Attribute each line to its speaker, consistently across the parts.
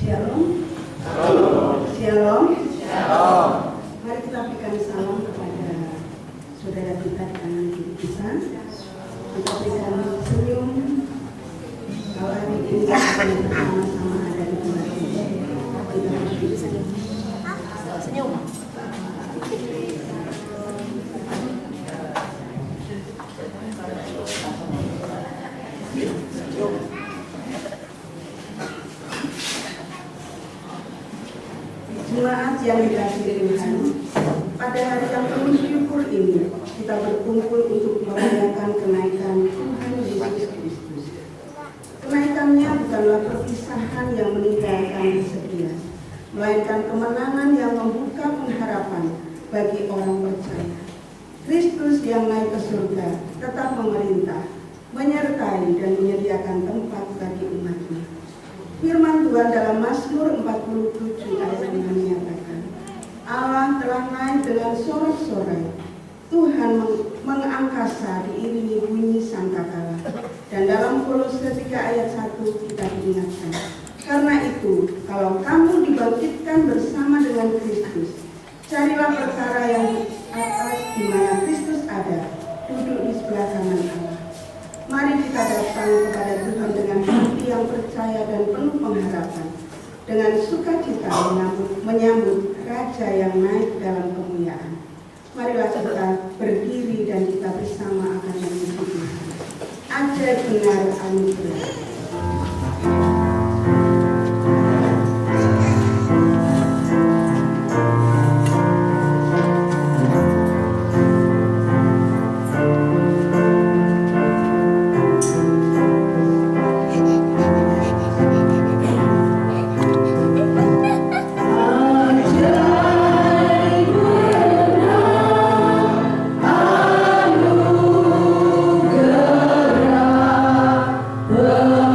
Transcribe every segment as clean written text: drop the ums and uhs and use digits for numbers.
Speaker 1: Shalom. Shalom. Mari kita berikan salam kepada saudara kita di kanan kiri kita. Kita berikan senyum. Kalau hari ini kita bersama-sama ada di tempat ini. Kita bersyukur. Senyum. Jemaat yang dikasihi Tuhan, pada hari yang penuh syukur ini kita berkumpul untuk merayakan kenaikan Tuhan Yesus Kristus. Kenaikannya bukanlah perpisahan yang meninggalkan kesedihan, melainkan kemenangan yang membuka pengharapan bagi orang percaya. Kristus yang naik ke surga tetap memerintah, menyertai dan menyediakan tempat bagi umatnya. Firman Tuhan dalam Mazmur 47 ayat 5 menyatakan, Allah telah naik dengan sorak-sorai, Tuhan mengangkasa diiringi bunyi sangkakala. Dan dalam Kolose 3 ayat 1 kita diingatkan, karena itu kalau kamu dibangkitkan bersama dengan Kristus, carilah perkara yang di atas di mana Kristus ada, duduk di sebelah kanan Allah. Mari kita datang kepada Tuhan dengan hati yang percaya dan penuh pengharapan, dengan sukacita menyambut Raja yang naik dalam kemuliaan. Marilah kita berdiri dan kita bersama akan memuji Tuhan. Ajaib benar anugerah.
Speaker 2: Oh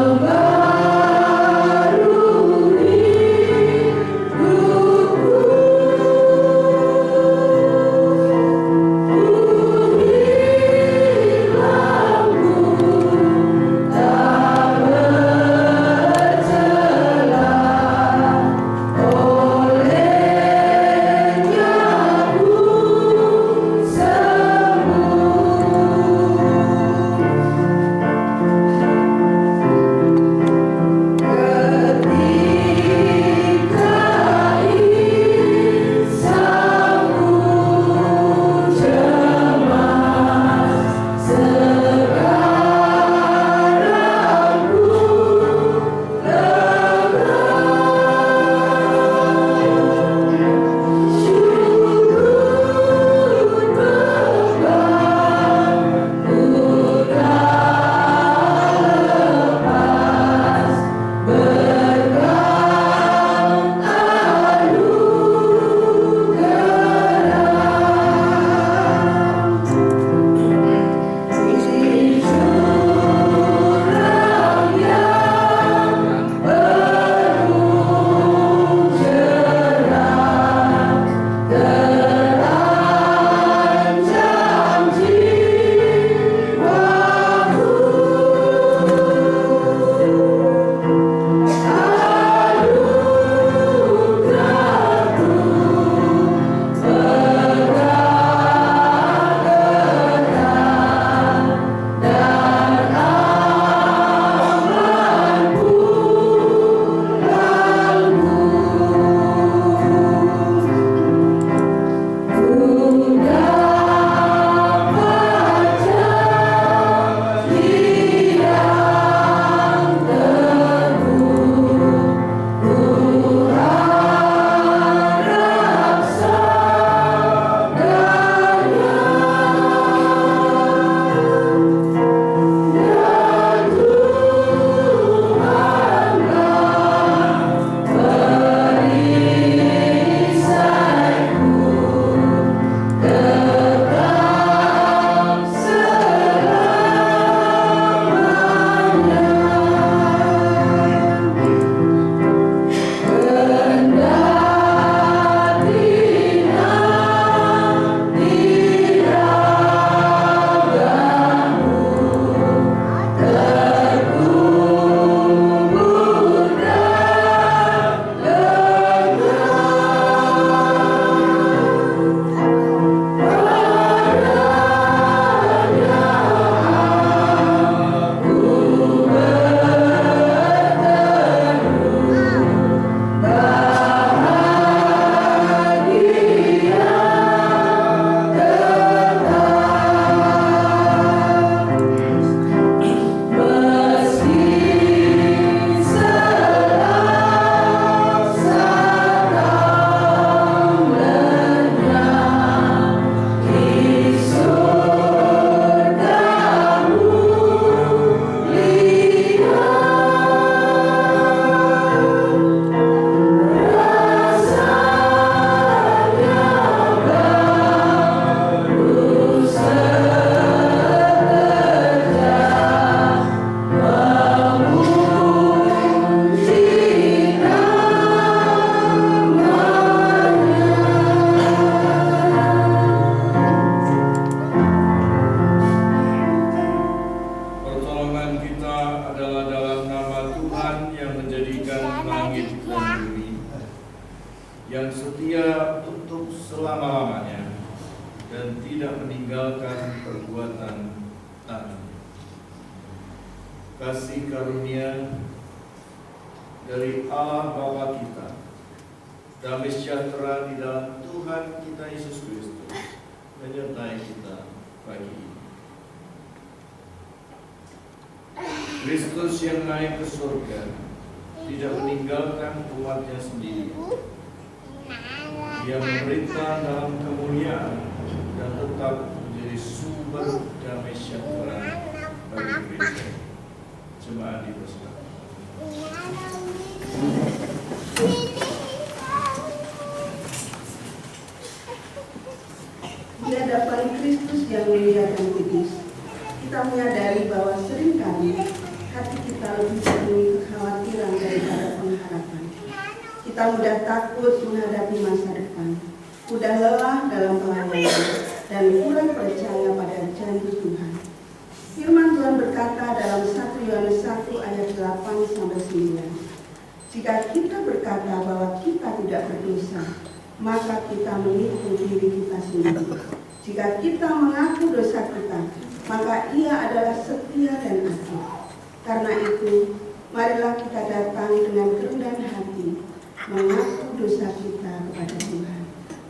Speaker 2: kasih karunia dari Allah Bapa kita, damai sejahtera di dalam Tuhan kita Yesus Kristus menyertai kita pagi ini. Kristus yang naik ke surga tidak meninggalkan umatnya sendiri. Dia memerintah dalam kemuliaan dan tetap menjadi sumber damai sejahtera bagi gereja. Jemaat dipersilakan.
Speaker 1: Di hadapan Kristus yang mulia dan kudus, kita menyadari bahwa seringkali hati kita lebih penuhi kekhawatiran daripada pengharapan. Kita mudah takut menghadapi masa depan, mudah lelah dalam pelayanan, dan kurang percaya pada janji Tuhan. Firman Tuhan berkata dalam 1 Yohanes 1 ayat 8-9, jika kita berkata bahwa kita tidak berdosa, maka kita menipu diri kita sendiri. Jika kita mengaku dosa kita, maka Ia adalah setia dan adil. Karena itu, marilah kita datang dengan kerendahan hati, mengaku dosa kita kepada Tuhan.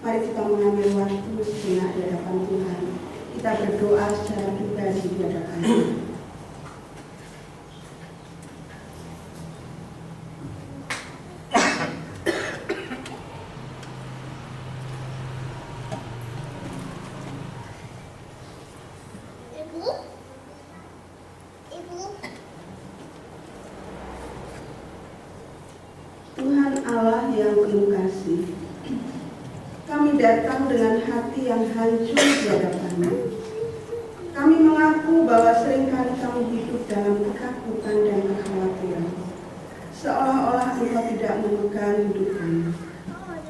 Speaker 1: Mari kita mengambil waktu sejenak di hadapan Tuhan. Kita berdoa secara pribadi di hadapan Tuhan. Tuhan Allah yang penuh kasih, kami datang dengan hati yang hancur di hadapan-Mu. Kami mengaku bahwa seringkali kami hidup dalam ketakutan dan kekhawatiran, seolah-olah Engkau tidak memegang hidup kami.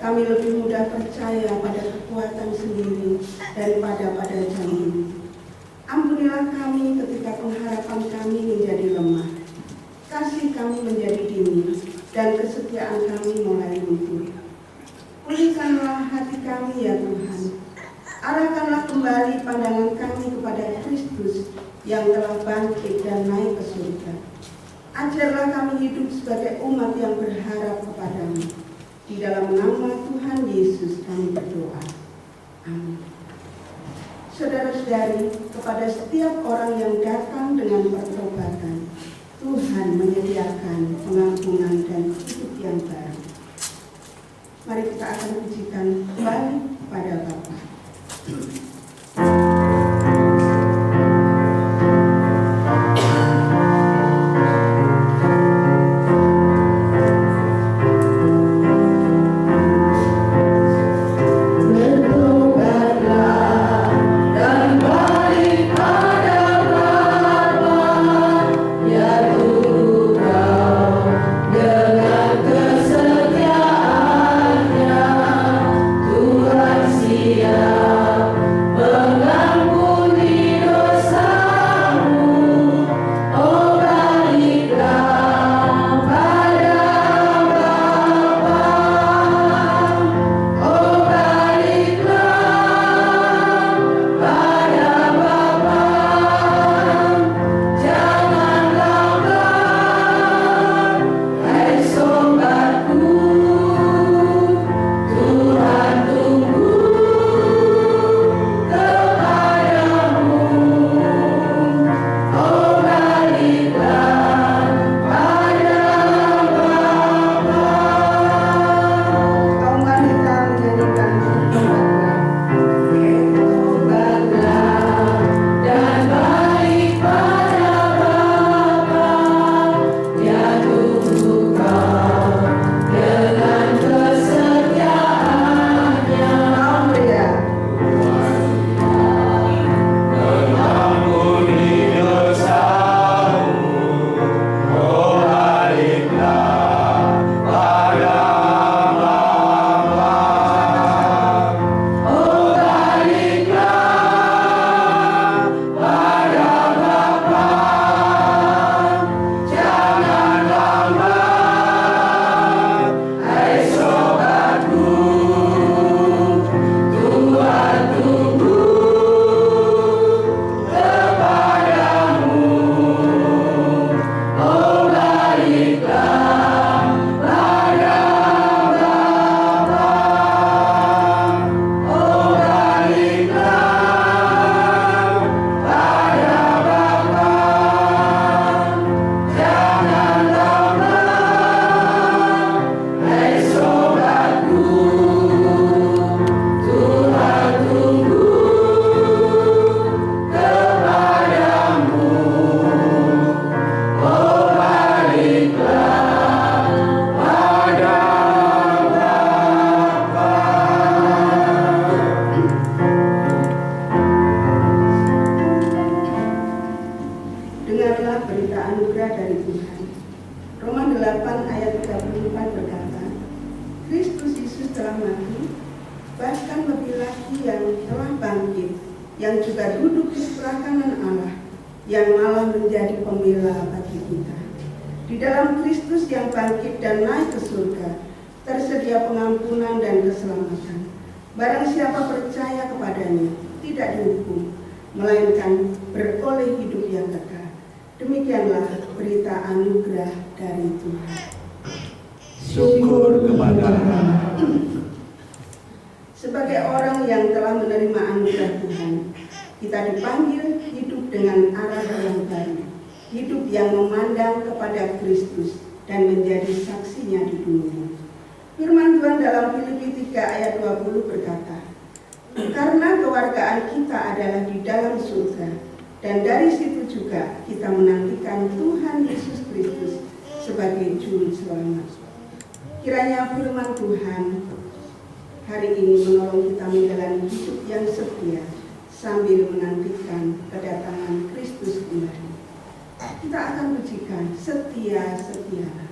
Speaker 1: Kami lebih mudah percaya pada kekuatan sendiri daripada pada janji-Mu. Ampunilah kami ketika pengharapan kami menjadi lemah, kasih kami menjadi dini, dan kesetiaan kami mulai luntur. Pulihkanlah hati kami ya Tuhan. Arahkanlah kembali pandangan kami kepada Kristus yang telah bangkit dan naik ke surga. Ajarlah kami hidup sebagai umat yang berharap kepadamu. Di dalam nama Tuhan Yesus kami berdoa. Amin. Saudara-saudari, kepada setiap orang yang datang dengan pertobatan, Tuhan menyediakan pengampunan dan hidup yang baru. Mari kita akan pujikan kembali kepada Bapa.
Speaker 3: Tuhan siap
Speaker 1: Dengarlah berita anugerah dari Tuhan. Roma 8 ayat 34 berkata, Kristus Yesus telah mati, bahkan lebih lagi yang telah bangkit, yang juga duduk di sebelah kanan Allah, yang malah menjadi pembela bagi kita. Di dalam Kristus yang bangkit dan naik ke surga, tersedia pengampunan dan keselamatan. Barang siapa percaya kepadanya, tidak dihukum, melainkan beroleh hidup yang kekal. Demikianlah berita anugerah dari Tuhan.
Speaker 2: Syukur kepada Allah.
Speaker 1: Sebagai orang yang telah menerima anugerah Tuhan, kita dipanggil hidup dengan arah yang baru, hidup yang memandang kepada Kristus dan menjadi saksinya di dunia. Firman Tuhan dalam Filipi 3 ayat 20 berkata, karena kewargaan kita adalah di dalam surga, dan dari situ juga kita menantikan Tuhan Yesus Kristus sebagai Juru Selamat. Kiranya firman Tuhan hari ini menolong kita menjalani hidup yang setia sambil menantikan kedatangan Kristus kembali. Kita akan pujikan setia-setialah.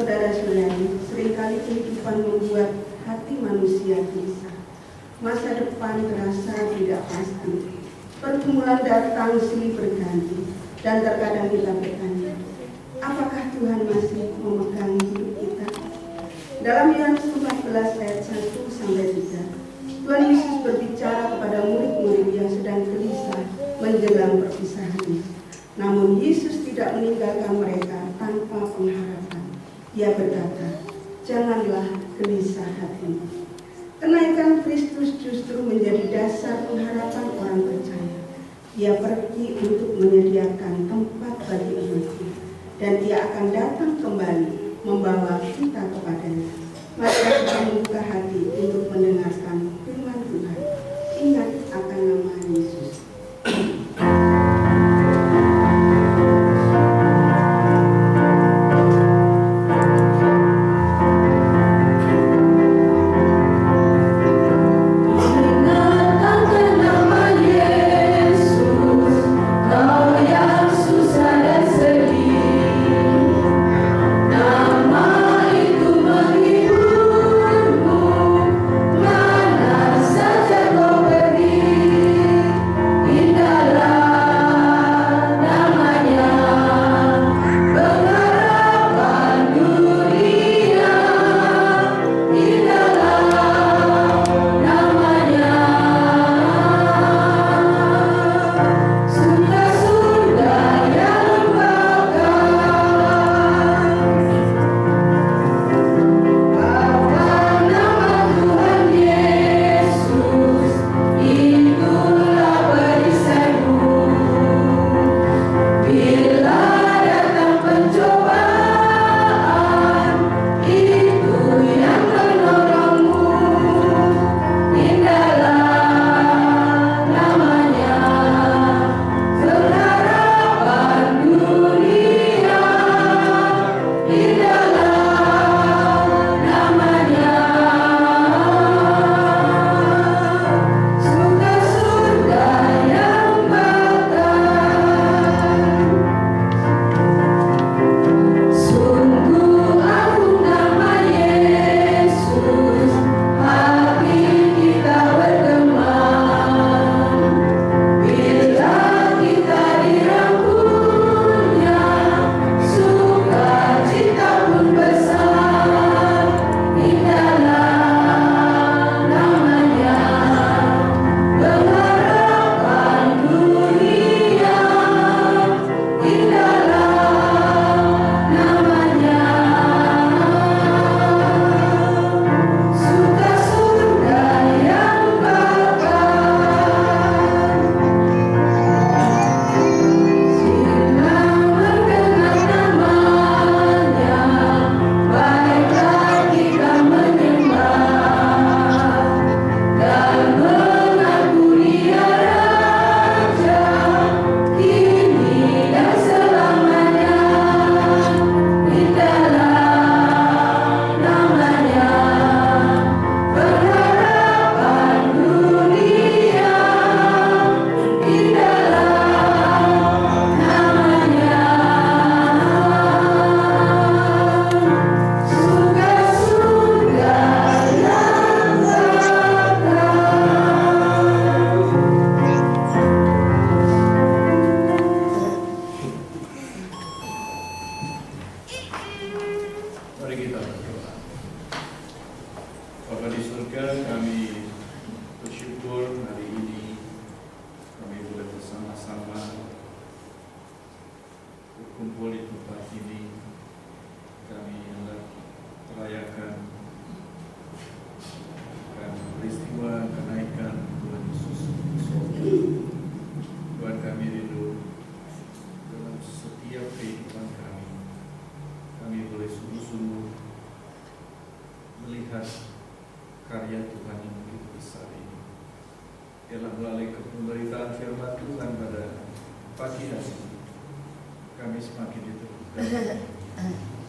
Speaker 1: Saudara-saudari, seringkali kehidupan membuat hati manusia gelisah. Masa depan terasa tidak pasti. Pergumulan datang silih berganti, dan terkadang kita bertanya, apakah Tuhan masih memegang hidup kita? Dalam Yohanes 14 ayat 1-3, Tuhan Yesus berbicara kepada murid-murid yang sedang gelisah menjelang perpisahannya. Namun Yesus tidak meninggalkan mereka tanpa pengharapan. Ia berkata, janganlah gelisah hatimu. Kenaikan Kristus justru menjadi dasar pengharapan orang percaya. Ia pergi untuk menyediakan tempat bagi umatnya, dan Ia akan datang kembali membawa kita kepadanya. Mari kita membuka hati untuk mendengarkan firman Tuhan. Ingat akan nama Yesus.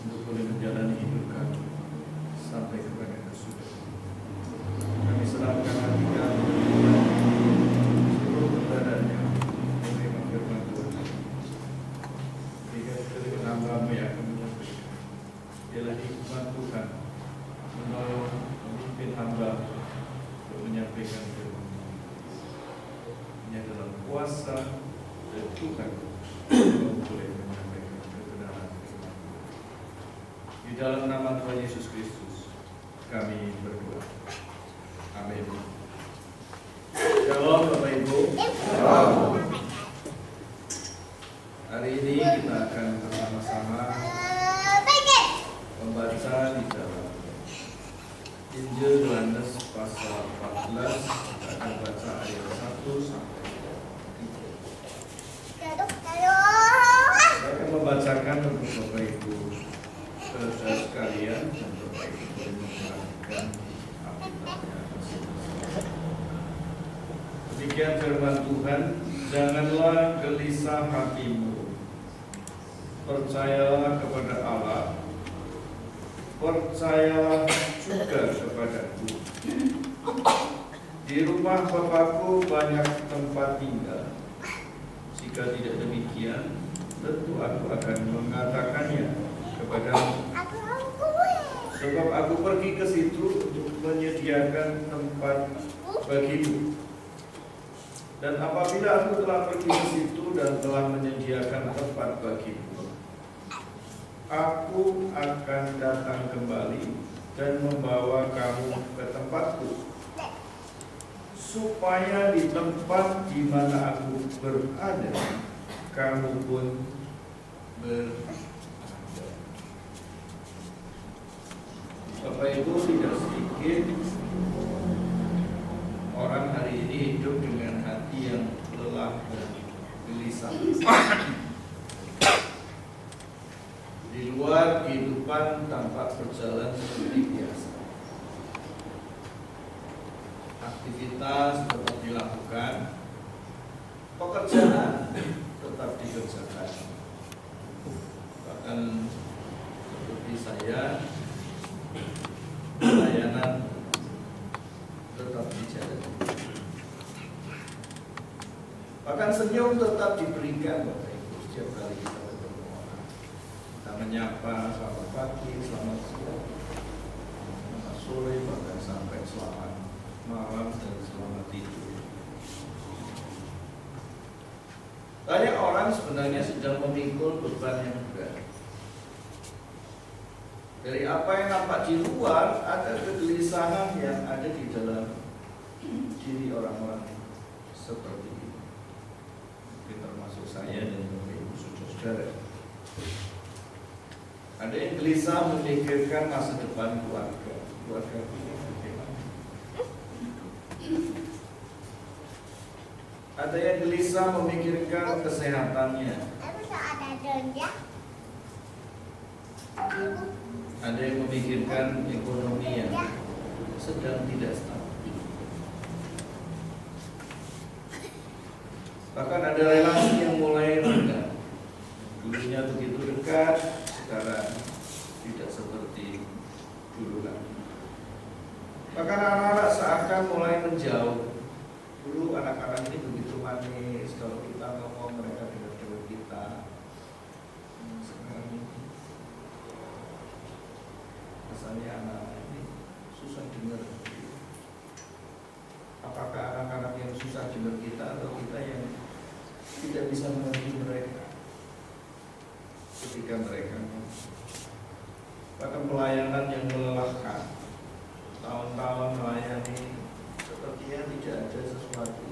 Speaker 2: Untuk boleh menjalani hidup kami sampai kepada kesudahan. Kami serahkan hati kami seluruh kebenarannya menerima firman Tuhan. Jika terima hamba-Mu yang akan menyampaikan, ialah Tuhan kau boleh menyampaikan kebenaran firman. Di dalam nama Tuhan Yesus Kristus kami berdoa. Amin. Shalom Bapak Ibu. Hari ini kita akan bersama-sama membaca di dalam Injil Yohanes pasal 14. Kita akan baca ayat 1 sampai 3. Saya akan membacakan untuk Bapak Ibu saudara sekalian dan Bapak Ibu boleh memperhatikan Alkitabnya masing-masing. Demikian firman Tuhan, janganlah gelisah hatimu. Percayalah kepada Allah, percayalah juga kepadaku. Di rumah Bapakku banyak tempat tinggal. Jika tidak demikian, tentu aku akan mengatakannya kepadamu. Sebab aku pergi ke situ untuk menyediakan tempat bagimu. Dan apabila aku telah pergi ke situ dan telah menyediakan tempat bagimu, aku akan datang kembali dan membawa kamu ke tempatku, supaya di tempat di mana aku berada, kamu pun berada. Bapak Ibu, tidak sedikit orang hari ini hidup dengan hati yang lelah dan gelisah. Di luar kehidupan tampak berjalan seperti biasa. Aktivitas tetap dilakukan, pekerjaan tetap dikerjakan. Bahkan seperti saya, pelayanan tetap dijalani. Bahkan senyum tetap diberikan Bapak Ibu setiap kali kita bertemu orang. Kita menyapa selamat pagi, selamat siang, selamat sore, bahkan sampai selamat malam dan selamat tidur. Banyak orang sebenarnya sedang memikul beban yang berat. Dari apa yang nampak di luar, ada kegelisahan yang ada di dalam diri orang-orang seperti ini. Mungkin termasuk saya dan Bapak Ibu saudara. Ada yang gelisah memikirkan masa depan keluarga ini bagaimana. Ada yang gelisah memikirkan kesehatannya. Ada yang memikirkan ekonomi yang sedang tidak stabil. Bahkan ada relasi yang mulai renggang. Dulunya begitu dekat, sekarang tidak seperti dulu lagi. Bahkan anak-anak seakan mulai menjauh. Dulu anak-anak ini begitu manis, kalau kita ngomong mereka dengar kita. Sekarang ini rasanya anak-anak ini susah dengar. Apakah anak-anak yang susah dengar kita atau kita yang tidak bisa mengerti mereka ketika mereka bahkan pelayanan yang melelahkan, tahun-tahun melayani sepertinya tidak ada sesuatu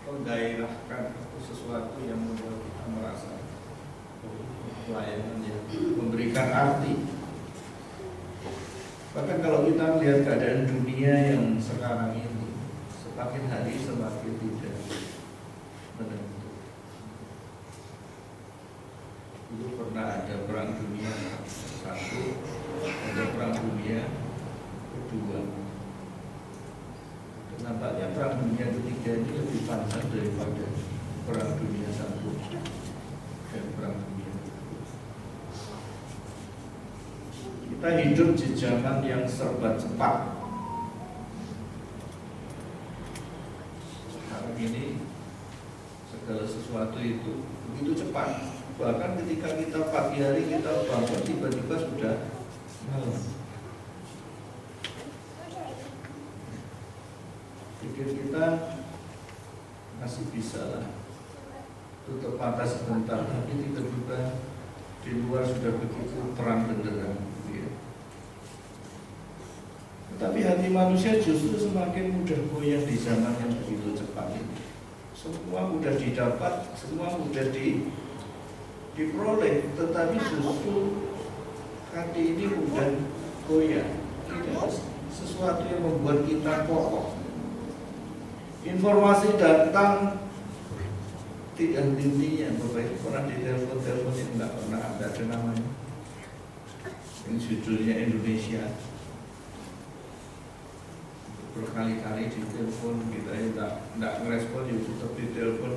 Speaker 2: menggairahkan atau sesuatu yang membuat kita merasa pelayanan yang memberikan arti. Bahkan kalau kita melihat keadaan dunia yang sekarang ini, semakin hari semakin tidak menentu. Dulu pernah ada perang dunia satu, ada perang dunia kedua. Dan nampaknya perang dunia ketiga ini lebih panjang daripada perang dunia satu dan perang dunia kedua. Kita hidup di zaman yang serba cepat. Sekarang ini segala sesuatu itu begitu cepat. Bahkan ketika kita pagi hari kita bangun tiba-tiba sudah malam. Pikir kita masih bisa lah tutup mata sebentar, tapi tiba-tiba di luar sudah begitu terang benderang. Ya. Tetapi hati manusia justru semakin mudah goyah di zaman yang begitu cepat ini. Semua mudah didapat, semua mudah diperoleh, tetapi justru hati ini mudah goyah. Tidak sesuatu yang membuat kita kokoh. Informasi datang tidak henti-hentinya. Bapak Ibu pernah di telepon yang tidak pernah ada namanya. Ini judulnya Indonesia. Berkali-kali di telepon kita tidak ngerespon, ya tetap di telepon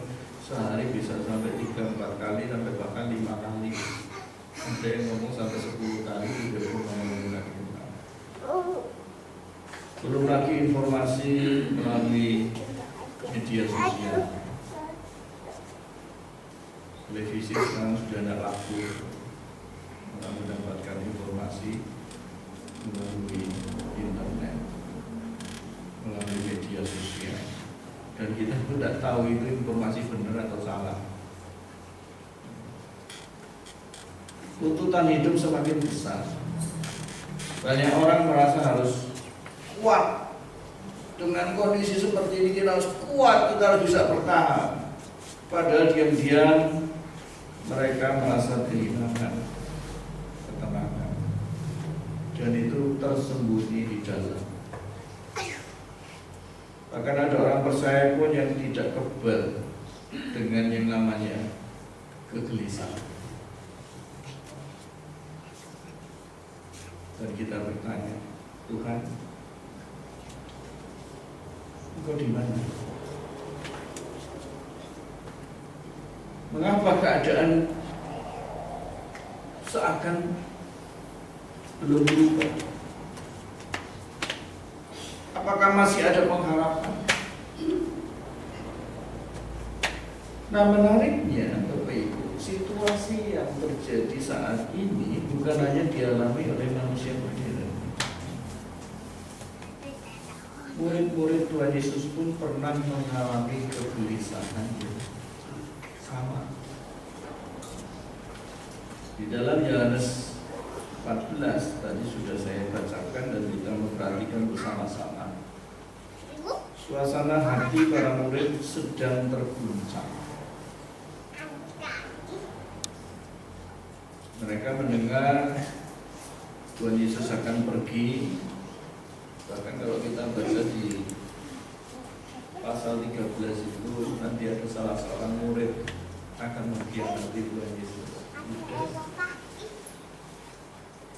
Speaker 2: sehari bisa sampai 3-4 kali, sampai bahkan 5 kali. Ada yang ngomong sampai 10 kali di telepon ngomongin lagi. Belum lagi informasi melalui media sosial. Televisi sekarang sudah tidak laku mendapatkan informasi melalui internet, melalui media sosial, dan kita pun tidak tahu itu informasi benar atau salah. Tuntutan hidup semakin besar. Banyak orang merasa harus kuat. Dengan kondisi seperti ini kita harus kuat, kita harus bisa bertahan. Padahal diam-diam mereka merasa kehilangan ketenangan, dan itu tersembunyi di dalam. Bahkan ada orang percaya pun yang tidak kebal dengan yang namanya kegelisahan. Dan kita bertanya, Tuhan, Engkau di mana? Mengapa keadaan seakan belum berubah? Apakah masih ada pengharapan? Nah, menariknya Bapak Ibu, situasi yang terjadi saat ini bukan hanya dialami oleh manusia modern. Murid-murid Tuhan Yesus pun pernah mengalami kegelisahan yang sama. Di dalam Yohanes 14 tadi sudah saya bacakan dan kita memperhatikan bersama-sama. Suasana hati para murid sedang terguncang. Mereka mendengar Tuhan Yesus akan pergi. Bahkan kalau kita baca di pasal 13 itu nanti ada salah seorang murid akan mengkhianati Tuhan Yesus.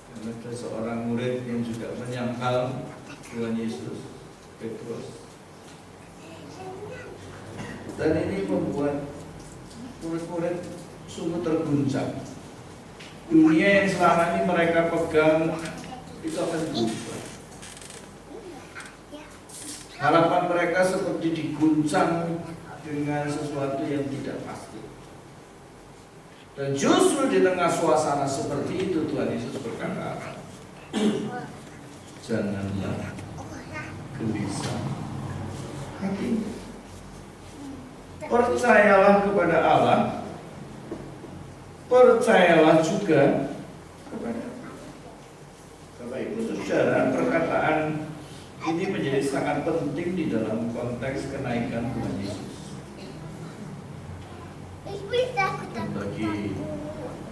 Speaker 2: Dan ada seorang murid yang juga menyangkal Tuhan Yesus, Petrus. Dan ini membuat murid-murid sungguh terguncang. Dunia yang selama ini mereka pegang itu akan berubah. Harapan mereka seperti diguncang dengan sesuatu yang tidak pasti. Dan justru di tengah suasana seperti itu Tuhan Yesus berkata, janganlah gelisah hati. Percayalah kepada Allah, percayalah juga kepada Bapak Ibu Saudara. Perkataan ini menjadi sangat penting di dalam konteks kenaikan Tuhan Yesus. Dan bagi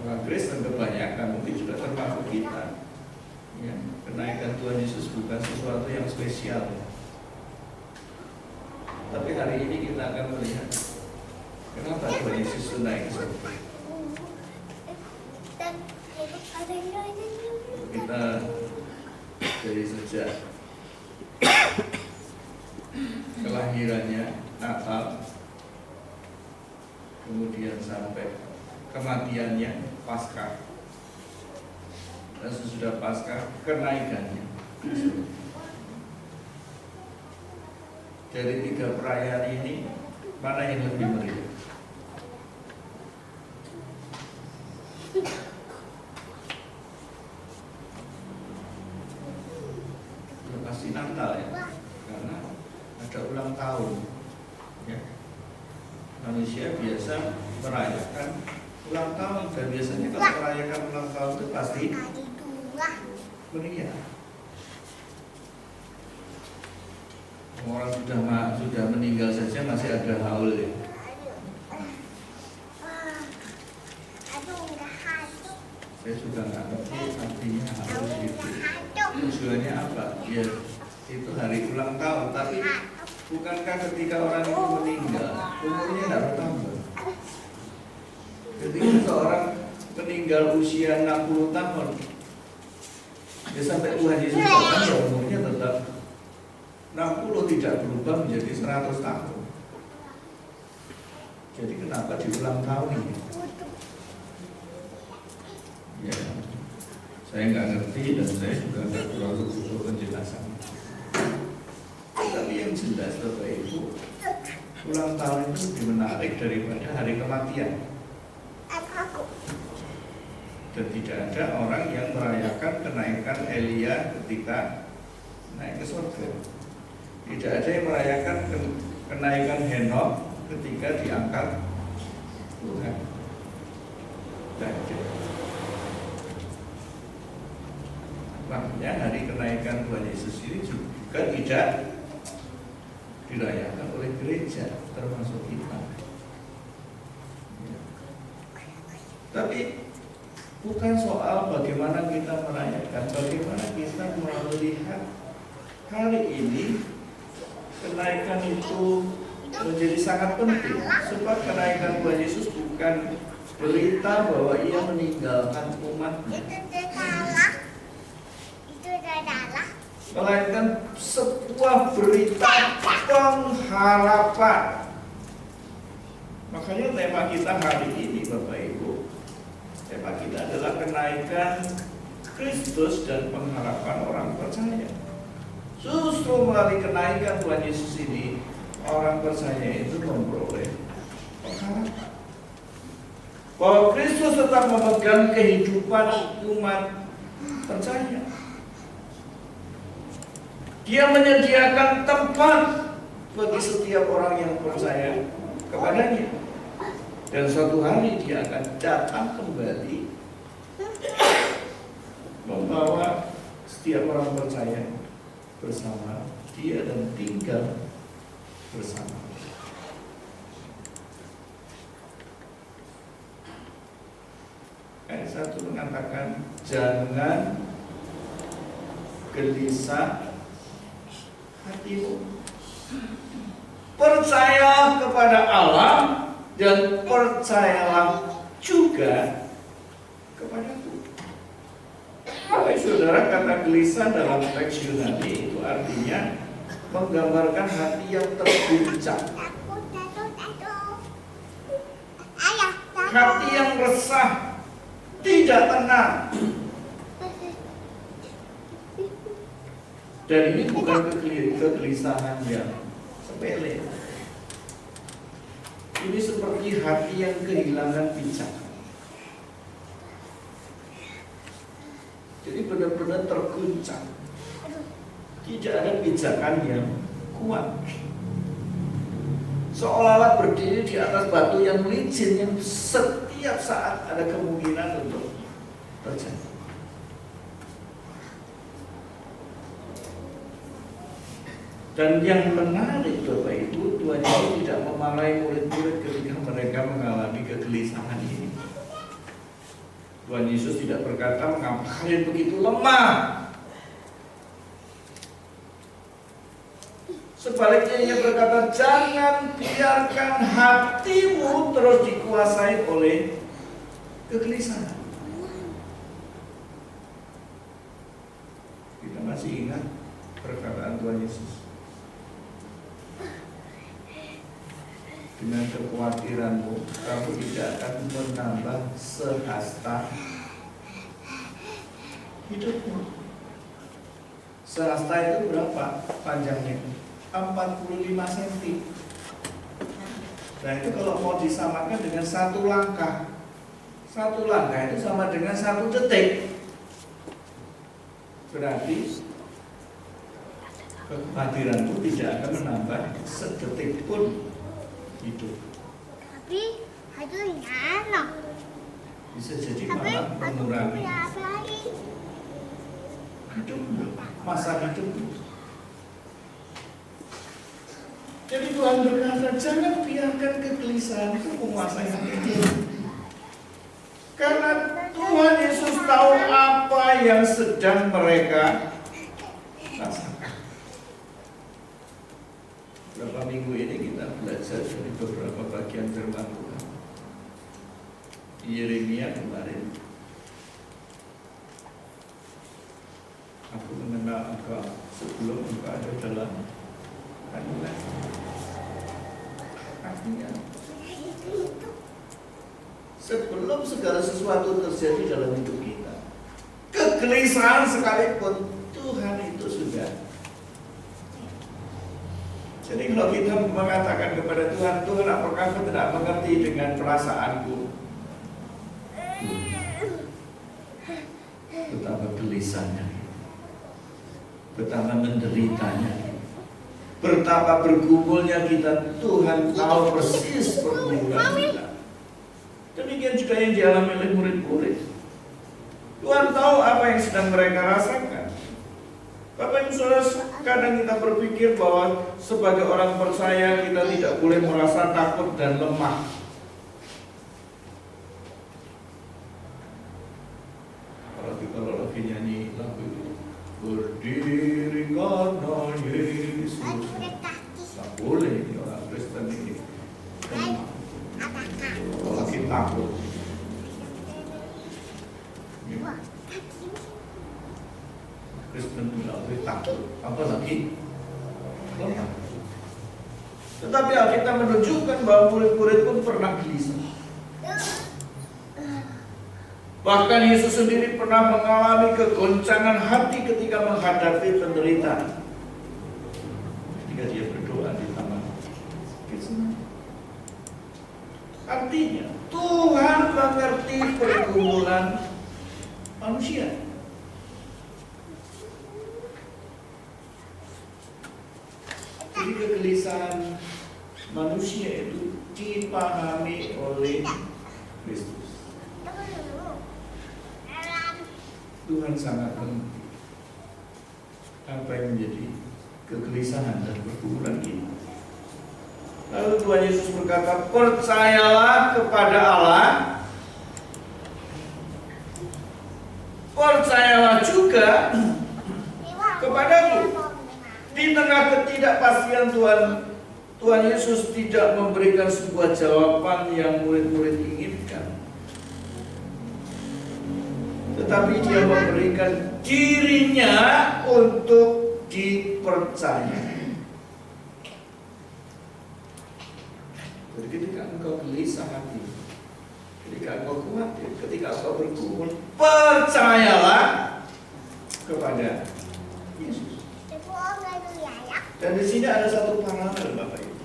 Speaker 2: orang Kristen kebanyakan, mungkin juga termasuk kita, ya, kenaikan Tuhan Yesus bukan sesuatu yang spesial. Tapi hari ini kita akan melihat kenapa Tuhan Yesus itu naik seperti itu. Kita dari sejak kelahirannya, Natal, kemudian sampai kematiannya, Paskah, dan sesudah Paskah kenaikannya. Dari 3 perayaan ini, mana yang lebih meriah? Ya pasti Natal ya, karena ada ulang tahun. Ya. Manusia biasa merayakan ulang tahun, dan biasanya kalau merayakan ulang tahun itu pasti meriah. Orang sudah meninggal saja masih ada haul ya. Saya sudah nggak ngerti artinya haul itu. Tujuannya apa? Ya itu hari ulang tahun, tapi bukankah ketika orang itu meninggal umurnya tidak bertambah? Ketika seorang meninggal usia 60 tahun, ya sampai Tuhan Yesus datang ya umurnya tetap 60, tidak berubah menjadi 100 tahun. Jadi kenapa diulang tahun ini? Ya, saya nggak ngerti dan saya juga nggak terlalu butuh penjelasan. Tapi yang jelas Bapak Ibu, ulang tahun itu lebih menarik daripada hari kematian. Dan tidak ada orang yang merayakan kenaikan Elia ketika naik ke surga. Tidak ada yang merayakan kenaikan Henok ketika diangkat Tuhan. Makanya hari kenaikan Tuhan Yesus ini juga tidak dirayakan oleh gereja, termasuk kita. Tapi bukan soal bagaimana kita merayakan, bagaimana kita melihat hari ini kenaikan itu menjadi sangat penting. Sebab kenaikan Tuhan Yesus bukan berita bahwa ia meninggalkan umatnya, melainkan sebuah berita pengharapan. Makanya tema kita hari ini Bapak Ibu, tema kita adalah kenaikan Kristus dan pengharapan orang percaya. Justru melalui kenaikan Tuhan Yesus ini, orang percaya itu memperoleh pengharapan bahwa Kristus tetap memegang kehidupan umat percaya. Dia menyediakan tempat bagi setiap orang yang percaya kepadanya, dan suatu hari dia akan datang kembali membawa setiap orang percaya bersama dia dan tinggal bersama. Ayat 1 mengatakan, jangan gelisah hatimu, percaya kepada Allah dan percayalah juga kepadaku. Bapak saudara, kata gelisah dalam teks Yunani itu artinya menggambarkan hati yang terguncang, hati yang resah, tidak tenang. Dan ini bukan kegelisahan yang sepele. Ini seperti hati yang kehilangan pijak. Jadi benar-benar terguncang. Tidak ada pijakan yang kuat. Seolah-olah berdiri di atas batu yang licin yang setiap saat ada kemungkinan untuk terjadi. Dan yang menarik Bapak Ibu, Tuhan Yesus tidak memarahi murid-murid ketika mereka mengalami kegelisahan ini. Tuhan Yesus tidak berkata, mengapa kalian begitu lemah? Sebaliknya ia berkata, jangan biarkan hatimu terus dikuasai oleh kegelisahan. Kita masih ingat perkataan Tuhan Yesus. Dengan kekhawatiranmu, kamu tidak akan menambah sehasta hidupmu. Sehasta itu berapa panjangnya? 45 cm. Nah itu kalau mau disamakan dengan satu langkah itu sama dengan 1 detik. Berarti kekhawatiranmu tidak akan menambah sedetik pun hidup.
Speaker 3: Tapi
Speaker 2: Bisa jadi malah mengurangi hidup, masa hidup. Jadi Tuhan berkata, jangan biarkan kegelisahan itu menguasai hati. Karena Tuhan Yesus tahu apa yang sedang mereka rasakan. Beberapa minggu ini kita belajar dari beberapa bagian firman Tuhan. Yeremia kemarin, aku mengenal engkau sebelum engkau ada dalam kandungan. Artinya, sebelum segala sesuatu terjadi dalam hidup kita, kegelisahan sekalipun Tuhan itu sudah. Jadi kalau kita mengatakan kepada Tuhan, Tuhan apakah Kau tidak mengerti dengan perasaanku? Betapa gelisahnya, betapa menderitanya, betapa bergumulnya kita. Tuhan tahu persis pergumulan kita. Demikian juga yang dialami oleh murid-murid. Tuhan tahu apa yang sedang mereka rasakan. Bapak Ibu Saudara, kadang kita berpikir bahwa sebagai orang percaya kita tidak boleh merasa takut dan lemah. Kalau lagi nyanyi lagu itu, berdiri karena Yesus. Tak boleh ini orang Kristen ini. Kalau lagi takut. Kristen tidak boleh takut. Apalagi lemah. Tetapi Alkitab menunjukkan bahwa murid-murid pun pernah gelisah. Bahkan Yesus sendiri pernah mengalami kegoncangan hati ketika menghadapi penderitaan. Ketika dia berdoa di taman Getsemani. Artinya, Tuhan mengerti pergumulan manusia. Jadi kegelisahan manusia itu dipahami oleh Kristus. Tuhan sangat mengerti apa yang menjadi kegelisahan dan pergumulan kita. Lalu Tuhan Yesus berkata, percayalah kepada Allah, percayalah juga kepadaku. Di tengah ketidakpastian Tuhan Yesus tidak memberikan sebuah jawaban yang murid-murid inginkan. Tetapi dia memberikan dirinya untuk dipercaya. Jadi ketika engkau gelisah hati, ketika engkau khawatir, ketika engkau bergumul, percayalah kepada Yesus. Dan di sini ada satu paralel, Bapak Ibu.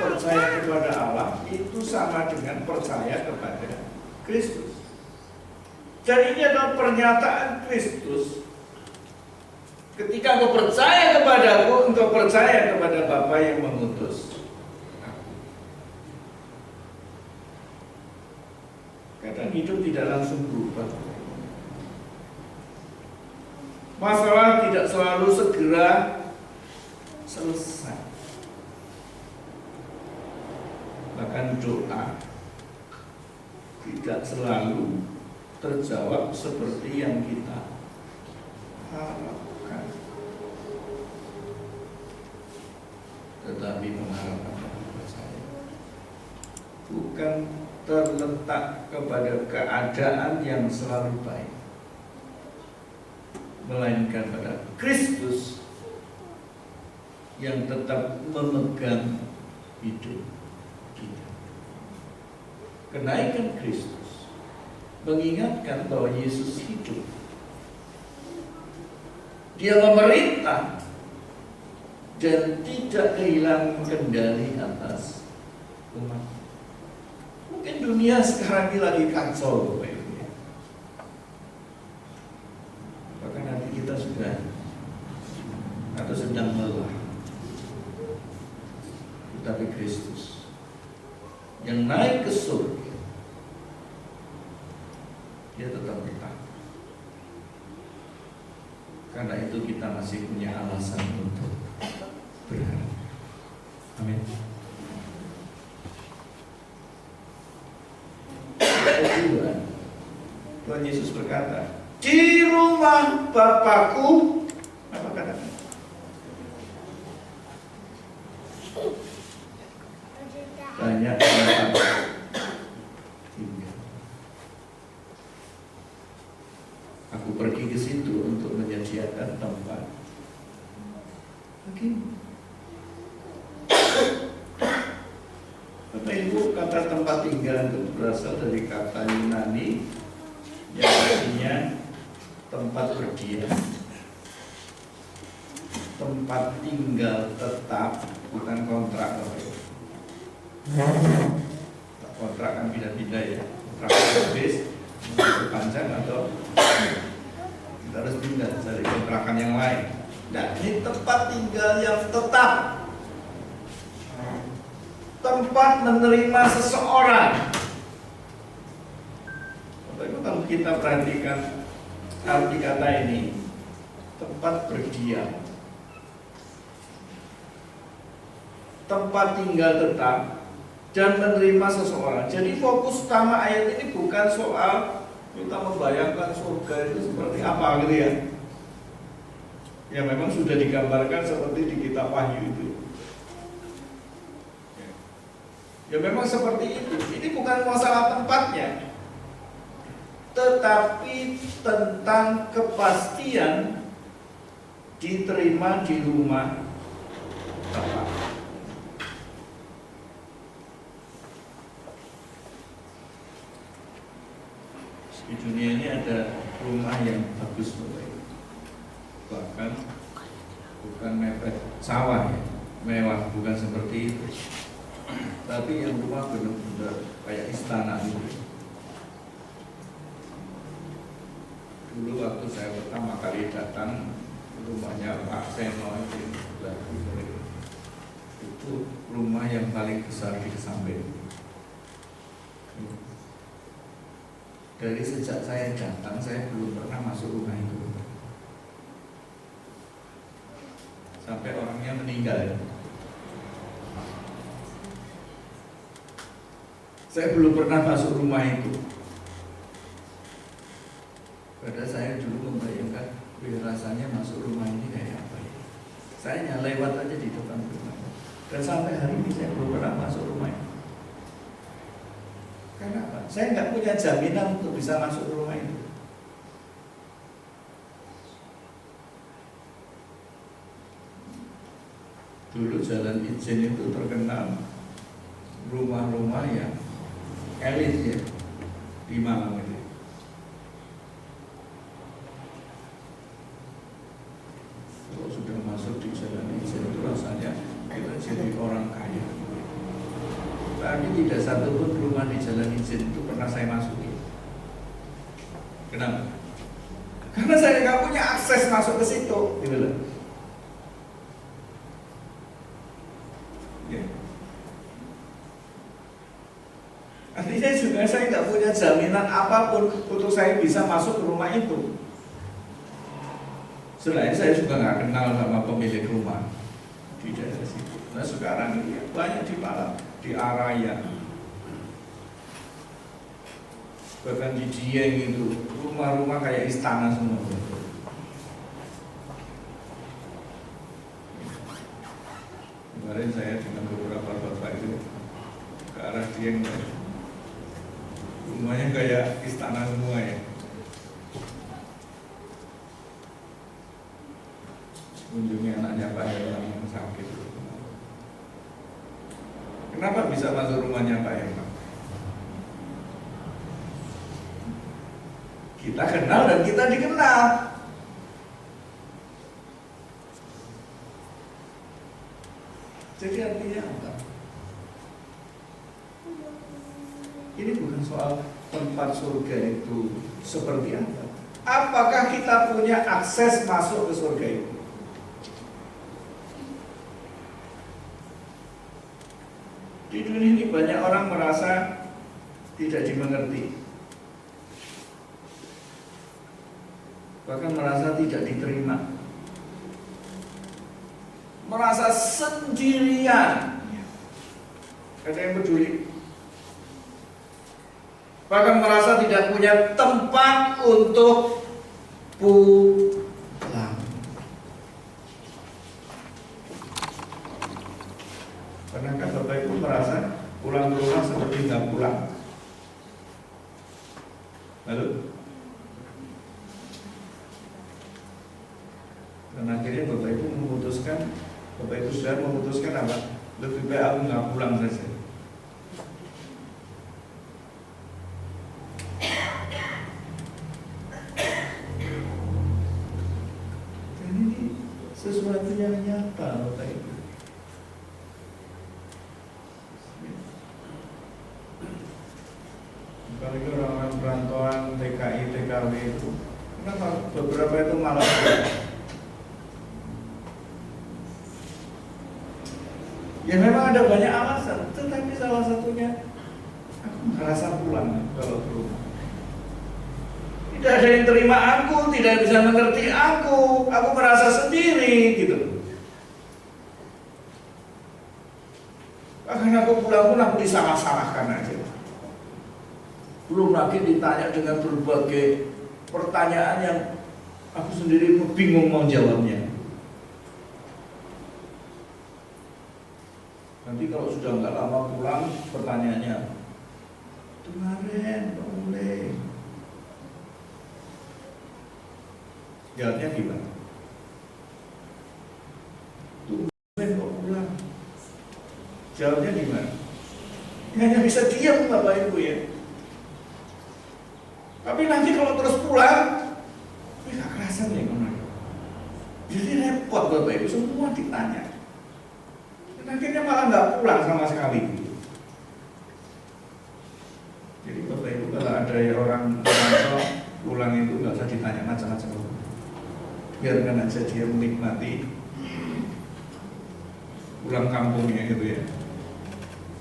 Speaker 2: Percaya kepada Allah itu sama dengan percaya kepada Kristus. Dan ini adalah pernyataan Kristus. Ketika engkau percaya kepadaku, engkau percaya kepada Bapa yang mengutus aku. Kadang hidup tidak langsung berubah. Masalah tidak selalu segera selesai. Bahkan doa tidak selalu terjawab seperti yang kita harapkan. Tetapi mengharapkan dan percaya bukan terletak kepada keadaan yang selalu baik, melainkan pada Kristus yang tetap memegang hidup kita. Kenaikan Kristus mengingatkan bahwa Yesus hidup. Dia memerintah dan tidak kehilangan kendali atas umat. Mungkin dunia sekarang ini lagi kacau, Bapak Ibu. Bahkan hati kita sudah atau sedang lelah. Tetapi Kristus yang naik ke surga, dia tetap bertahan. Karena itu kita masih punya alasan untuk berharap. Amin. Kedua, Tuhan Yesus berkata, di rumah Bapakku, apa katanya? Banyak tempat tinggal. Aku pergi ke situ untuk menyediakan tempat bagimu. Bapak Ibu, kata tempat tinggal itu berasal dari kata Yunani yang artinya tempat berdiam, tempat tinggal tetap, bukan kontrak. Kontrak kan pindah-pindah ya, kontrak habis panjang atau kita harus pindah cari kontrakan yang lain. Nah, ini tempat tinggal yang tetap, tempat menerima seseorang. Kalau kita perhatikan arti kata ini, tempat berdiam, tempat tinggal tetap, dan menerima seseorang. Jadi fokus utama ayat ini bukan soal kita membayangkan surga itu seperti apa gitu ya. Ya memang sudah digambarkan seperti di kitab Wahyu itu. Ya memang seperti itu. Ini bukan masalah tempatnya, tetapi tentang kepastian diterima di rumah Bapa. Di dunia ini ada rumah yang bagus, bahkan bukan mepet sawah ya, mewah, bukan seperti itu, tapi yang rumah benar-benar kayak istana gitu. Dulu waktu saya pertama kali datang rumahnya Pak Seno itu rumah yang paling besar di Kesamben. Dari sejak saya datang, saya belum pernah masuk rumah itu sampai orangnya meninggal. Saya belum pernah masuk rumah itu. Padahal saya dulu membayangkan rasanya masuk rumah ini kayak apa ya. Saya hanya lewat aja di depan rumah, dan sampai hari ini saya belum pernah masuk rumah itu. Kenapa? Saya nggak punya jaminan untuk bisa masuk ke rumah itu. Dulu Jalan Ijen itu terkenal rumah-rumah yang elit ya di Malang itu. Kalau sudah masuk di Jalan Ijen itu rasanya kita jadi orang kaya. Tapi tidak satu pun rumah di Jalan Ijen itu pernah saya masuki. Kenapa? Karena saya nggak punya akses masuk ke situ, gitu loh. Ya. Artinya juga saya nggak punya jaminan apapun untuk saya bisa masuk ke rumah itu. Selain saya juga nggak kenal sama pemilik rumah di daerah situ. Nah sekarang ini banyak di Malang, di Araya, bahkan di Dieng itu rumah-rumah kayak istana semua. Kemarin saya dengan beberapa bapak itu ke arah Dieng, rumahnya kayak istana semua ya. Kunjungi anaknya Pak Herman yang sakit. Kenapa bisa masuk rumahnya Pak Herman? Kita kenal dan kita dikenal. Jadi artinya apa? Ini bukan soal tempat surga itu seperti apa. Apakah kita punya akses masuk ke surga itu? Di dunia ini banyak orang merasa tidak dimengerti, bahkan merasa tidak diterima, merasa sendirian, ada yang peduli, bahkan merasa tidak punya tempat untuk pulang. Karena kan Bapak Ibu merasa pulang ke rumah seperti nggak pulang. Lalu, dan akhirnya Bapak Ibu sudah memutuskan apa? Lebih baik aku nggak pulang saja. Dan ini sesuatu yang nyata, Bapak Ibu. Apalagi orang-orang perantauan TKI, TKW itu, kenapa beberapa itu malah ya memang ada banyak alasan, tetapi salah satunya aku merasa pulang kalau ke rumah. Tidak ada yang terima aku, tidak bisa mengerti aku merasa sendiri gitu. Bahkan aku pulang pun aku disalah-salahkan aja. Belum lagi ditanya dengan berbagai pertanyaan yang aku sendiri bingung mau jawabnya. Nanti kalau sudah nggak lama pulang, pertanyaannya, kemarin boleh. Jawabnya gimana? Kemarin kok pulang? Jawabnya gimana? Hanya bisa diam Bapak Ibu ya. Tapi nanti kalau terus pulang, nggak kerasa nih kemana. Jadi repot Bapak Ibu, semua ditanya. Dan akhirnya malah nggak pulang sama sekali. Jadi Bapak Ibu kalau ada orang pulang itu nggak usah ditanya macam-macam. Biarkan aja dia menikmati pulang kampungnya gitu ya.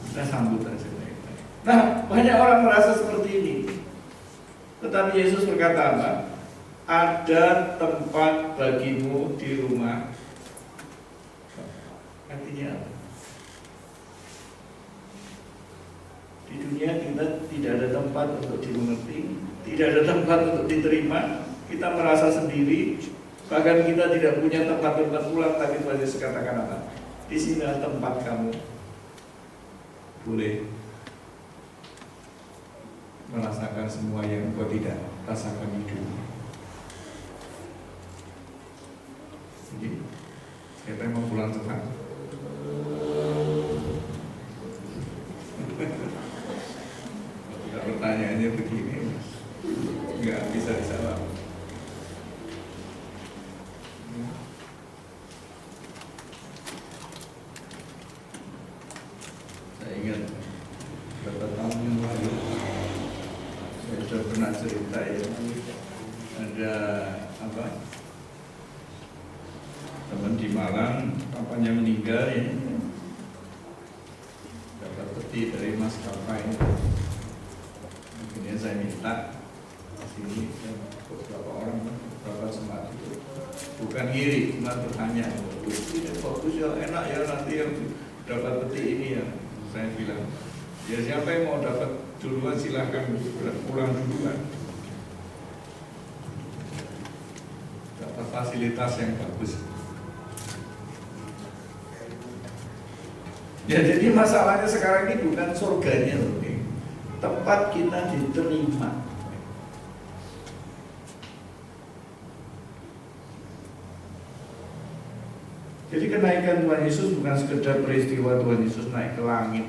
Speaker 2: Kita sambut aja baik-baik. Nah, banyak orang merasa seperti ini. Tetapi Yesus berkata apa? Ada tempat bagimu di rumah. Artinya apa? Di dunia kita tidak ada tempat untuk dimengerti, tidak ada tempat untuk diterima, kita merasa sendiri, bahkan kita tidak punya tempat-tempat pulang. Tapi Tuhan Yesus katakan apa? Di sini tempat kamu boleh merasakan semua yang kau tidak rasakan di dunia. Jadi, siapa yang mau pulang cepat? Kalau pertanyaannya begini, nggak bisa dijawab. Saya ingat beberapa tahun yang lalu, saya sudah pernah cerita ya, ada apa? Teman di Malang, papanya meninggal ya, dapat peti dari maskapai. Akhirnya saya minta sini beberapa orang, beberapa jemaat itu bukan ngiri, cuma bertanya, ini bagus ya, enak ya nanti yang dapat peti ini ya. Saya bilang, ya siapa yang mau dapat duluan silahkan pulang duluan. Dapat fasilitas yang bagus. Ya jadi masalahnya sekarang ini bukan surganya loh, tempat kita diterima. Jadi kenaikan Tuhan Yesus bukan sekedar peristiwa Tuhan Yesus naik ke langit.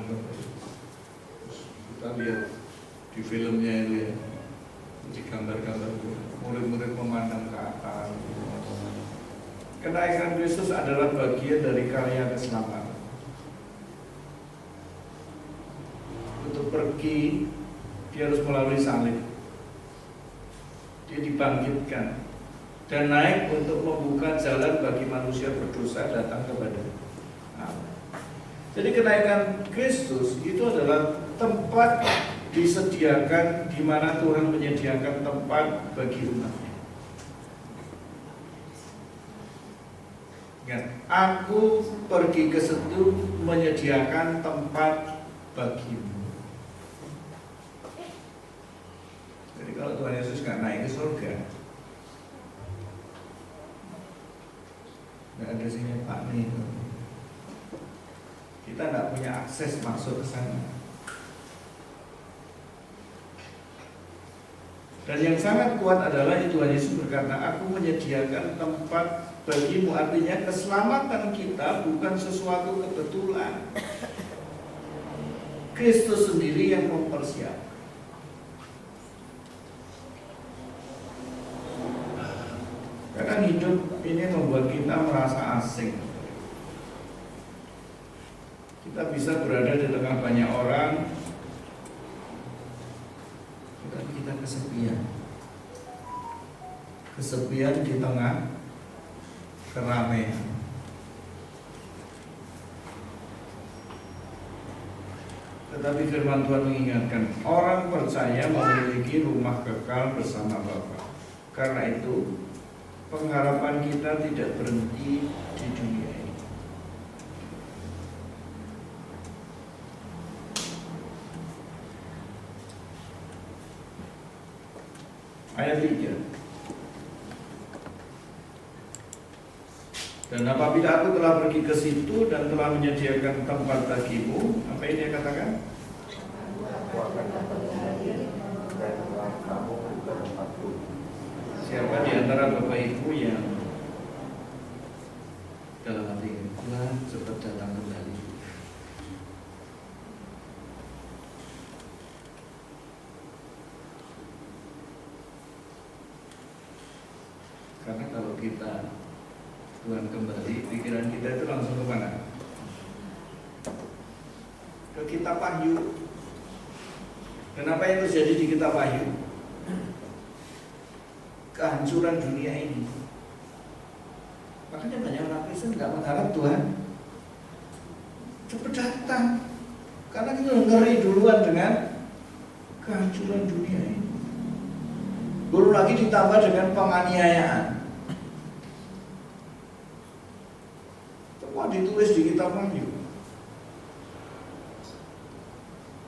Speaker 2: Kita lihat di filmnya itu ya, di gambar-gambar murid-murid memandang ke atas. Kenaikan Kristus adalah bagian dari karya keselamatan. Untuk pergi, dia harus melalui salib. Dia dibangkitkan dan naik untuk membuka jalan bagi manusia berdosa datang kepada Allah. Jadi kenaikan Kristus itu adalah tempat disediakan, di mana Tuhan menyediakan tempat bagi umatnya. Ingat, aku pergi ke situ menyediakan tempat bagimu. Jadi kalau Tuhan Yesus nggak naik ke surga, nggak ada sini Pak nih. Kita nggak punya akses masuk ke sana. Dan yang sangat kuat adalah Tuhan Yesus berkata, aku menyediakan tempat bagimu. Artinya keselamatan kita bukan sesuatu kebetulan. Kristus sendiri yang mempersiapkan. Karena hidup ini membuat kita merasa asing. Kita bisa berada di tengah banyak orang, tetapi kita kesepian. Kesepian di tengah keramaian. Tetapi firman Tuhan mengingatkan, orang percaya memiliki rumah kekal bersama Bapa. Karena itu, pengharapan kita tidak berhenti di dunia ini. Ayat 3. Dan apabila aku telah pergi ke situ dan telah menyediakan tempat bagimu, apa yang dia katakan? Siapa di antara Bapak Ibu yang dalam hati Tuhan cepat datang kembali? Karena kalau kita Tuhan kembali, pikiran kita itu langsung kemana? Ke kitab Wahyu. Kenapa yang terjadi di kitab Wahyu? Kehancuran dunia ini. Makanya banyak orang Kristen tidak mengharap Tuhan cepat datang, karena kita ngeri duluan dengan kehancuran dunia ini. Belum lagi ditambah dengan penganiayaan. Semua ditulis di kitab Wahyu.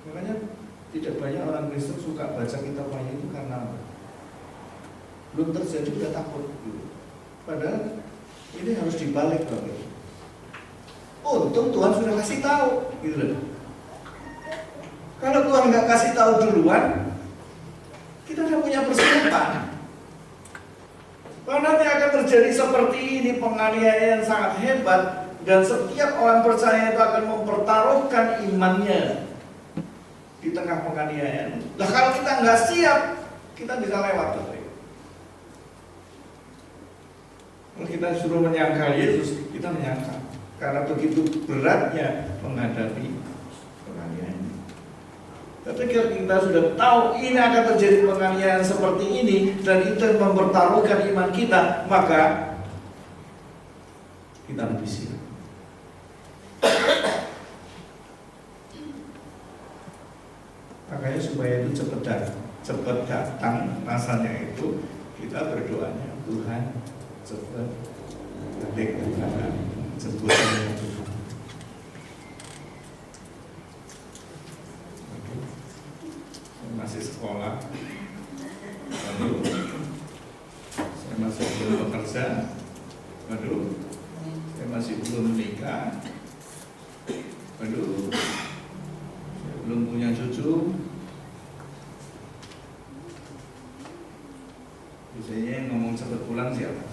Speaker 2: Makanya tidak banyak orang Kristen suka baca kitab Wahyu itu karena apa? Belum terjadi udah takut gitu. Padahal ini harus dibalik Bapak. Untung Tuhan sudah kasih tahu gitu loh. Kalau Tuhan nggak kasih tahu duluan, kita tidak punya persiapan. Kalau nanti akan terjadi seperti ini, penganiayaan sangat hebat, dan setiap orang percaya itu akan mempertaruhkan imannya di tengah penganiayaan. Nah kalau kita nggak siap, kita bisa lewat Bapak. Kalau kita suruh menyangkal Yesus, kita menyangkal. Karena begitu beratnya menghadapi penganiayaan. Tapi kalau kita sudah tahu ini akan terjadi penganiayaan seperti ini, dan itu mempertaruhkan iman kita, maka kita lebih siap. Makanya supaya itu cepat datang masanya itu, kita berdoanya, Tuhan cepat balik kepada jemputnya Tuhan. Saya masih sekolah, lalu saya masih belum bekerja, lalu saya masih belum menikah, lalu saya belum punya cucu. Biasanya yang ngomong cepat pulang siapa?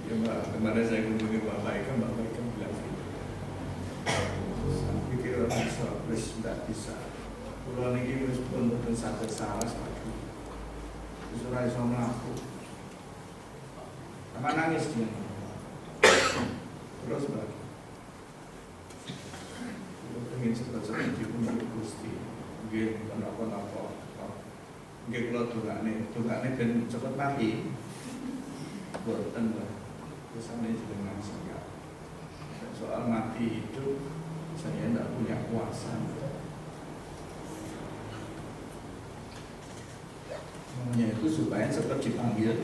Speaker 2: Ya Mbak, kemarin saya kunjungi Mbak Ika bilang gitu. Saya pikir orang bisa, tidak bisa. Pulau ini pun sakit salah lagi. Disuruh iso melaku. Sama nangis dia. Terus lagi. Ingin cepat-cepat dipuji Gusti, mungkin kenapa-napa, Nggih kula dongakne ben cepet mati. Boten lah. Kesane jenengan saya. Soal mati hidup saya tidak punya kuasa. Maunya itu supaya cepat dipanggil.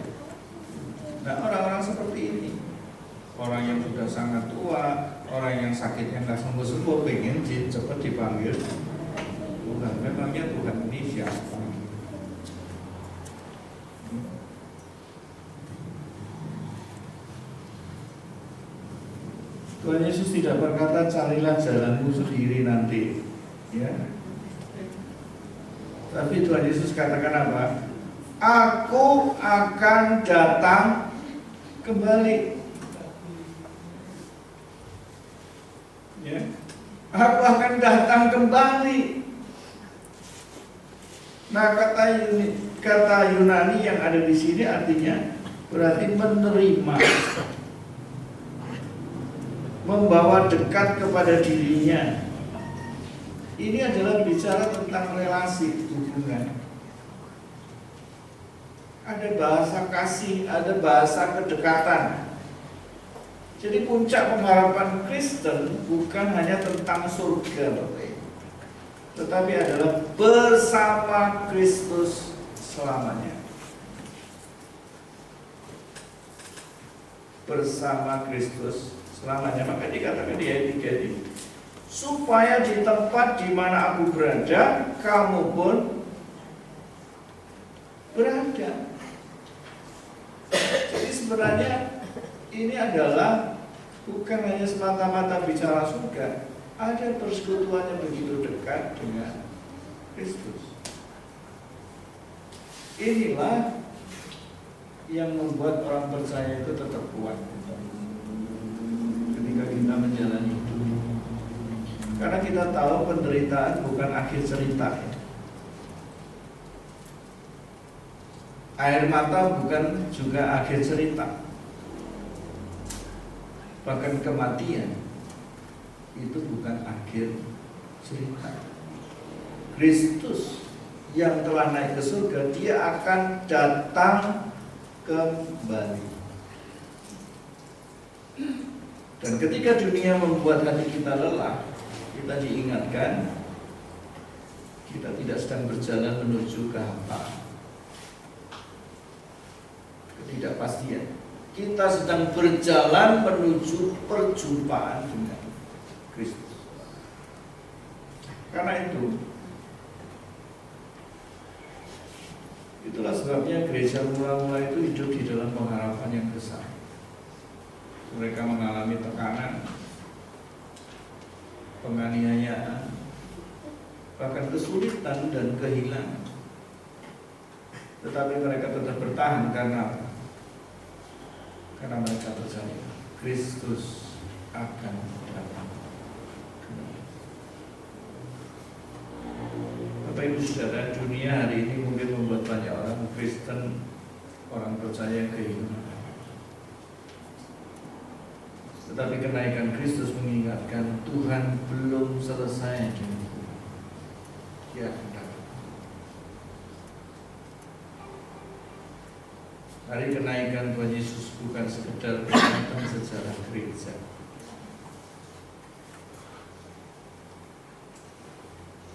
Speaker 2: Nah, orang-orang seperti ini, orang yang sudah sangat tua, orang yang sakitnya nggak sembuh-sembuh, pengen cepat dipanggil Tuhan. Memangnya Tuhan ini siapa? Tuhan Yesus tidak berkata carilah jalanmu sendiri nanti, ya. Tapi Tuhan Yesus katakan apa? Aku akan datang kembali. Ya. Aku akan datang kembali. Nah, kata Yunani yang ada di sini artinya berarti menerima, membawa dekat kepada dirinya. Ini adalah bicara tentang relasi hubungan. Ada bahasa kasih, ada bahasa kedekatan. Jadi puncak pengharapan Kristen bukan hanya tentang surga, tetapi adalah bersama Kristus selamanya. Bersama Kristus selamanya. Maka dikatakan di ayat 3 ini, supaya di tempat di mana aku berada, kamu pun berada. Jadi sebenarnya ini adalah bukan hanya semata-mata bicara surga, ada persekutuan yang begitu dekat dengan Kristus. Inilah yang membuat orang percaya itu tetap kuat ketika kita menjalani itu. Karena kita tahu penderitaan bukan akhir cerita. Air mata bukan juga akhir cerita. Bahkan kematian itu bukan akhir cerita. Kristus yang telah naik ke surga, dia akan datang kembali. Dan ketika dunia membuat hati kita lelah, kita diingatkan kita tidak sedang berjalan menuju ke hampa, ketidakpastian. Kita sedang berjalan menuju perjumpaan dengan Kristus. Karena itulah sebabnya gereja mula-mula itu hidup di dalam pengharapan yang besar. Mereka mengalami tekanan, penganiayaan, bahkan kesulitan dan kehilangan. Tetapi mereka tetap bertahan karena mereka percaya Kristus akan datang. Bapak Ibu Saudara, dunia hari ini mungkin membuat banyak orang Kristen, orang percaya kehilangan. Tetapi kenaikan Kristus mengingatkan Tuhan belum selesai dengan kita. Dia akan datang. Hari kenaikan Tuhan Yesus bukan sekedar peringatan sejarah gereja.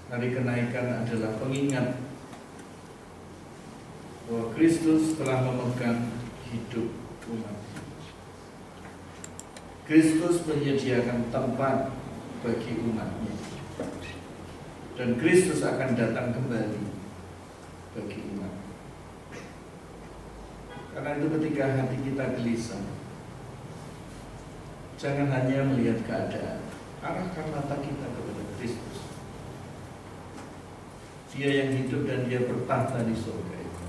Speaker 2: Hari kenaikan adalah pengingat bahwa Kristus telah memegang hidup umat. Kristus menyediakan tempat bagi umatnya, dan Kristus akan datang kembali bagi umat. Karena itu ketika hati kita gelisah, jangan hanya melihat keadaan, arahkan mata kita kepada Kristus. Dia yang hidup dan dia bertahta di surga itu.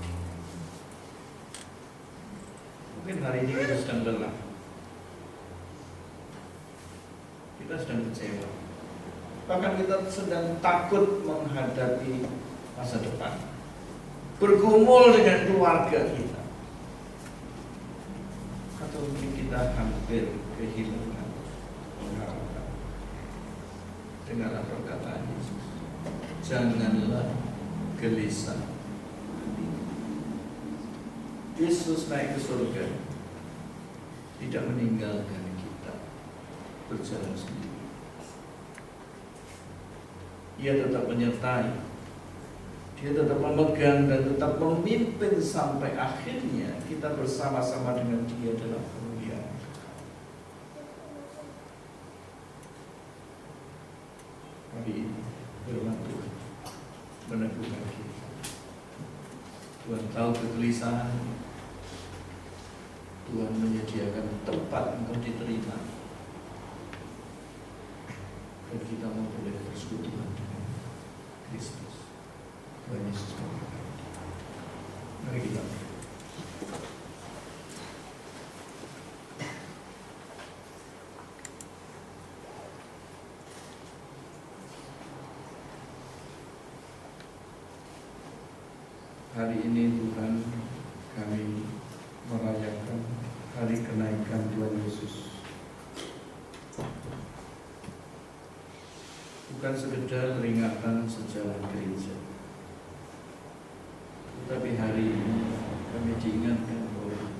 Speaker 2: Mungkin hari ini kita sedang lelah, kita sedang kecewa, bahkan kita sedang takut menghadapi masa depan, bergumul dengan keluarga kita, atau mungkin kita hampir kehilangan pengharapan. Dengarlah perkataan Yesus, janganlah gelisah di Yesus naik ke surga, tidak meninggalkan kita berjalan sendiri. Ia tetap menyertai, dia tetap memegang dan tetap memimpin sampai akhirnya kita bersama-sama dengan dia dalam kemuliaan. Hari ini firman Tuhan meneguhkan kita. Tuhan tahu kegelisahan, Tuhan menyediakan tempat untuk diterima, dan kita mau boleh bersekutu dengan Kristus. Tuhan Yesus memberkati. Mari kita hari ini Tuhan, kami merayakan hari kenaikan Tuhan Yesus. Bukan sekedar peringatan sejarah gereja, tetapi hari ini kami diingatkan bahwa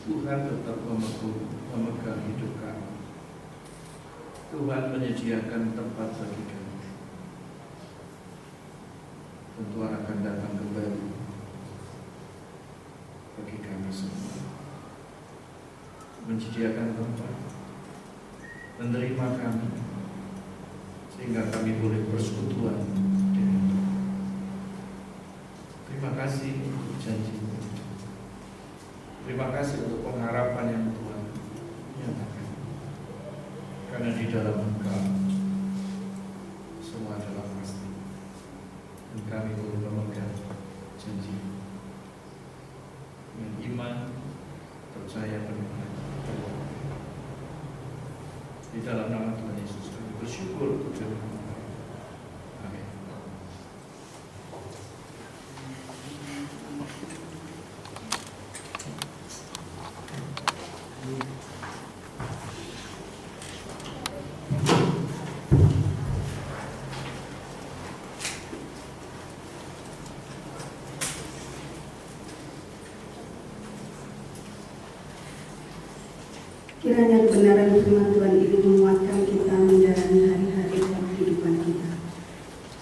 Speaker 2: Tuhan tetap memegang hidup kami. Tuhan menyediakan tempat bagi kami. Dan Tuhan akan datang kembali bagi kami semua, menyediakan tempat, menerima kami, sehingga kami boleh bersekutuan dengan Tuhan. Terima kasih untuk janji-Mu. Terima kasih untuk pengharapan yang Tuhan nyatakan. Karena di dalam Engkau semua adalah pasti. Dan kami boleh memegang janji dengan iman, percaya penuh. Di dalam nama Tuhan Yesus kami bersyukur untuk firman. Amin.
Speaker 1: Kiranya kebenaran firman Tuhan itu menguatkan kita menjalani hari-hari dalam kehidupan kita.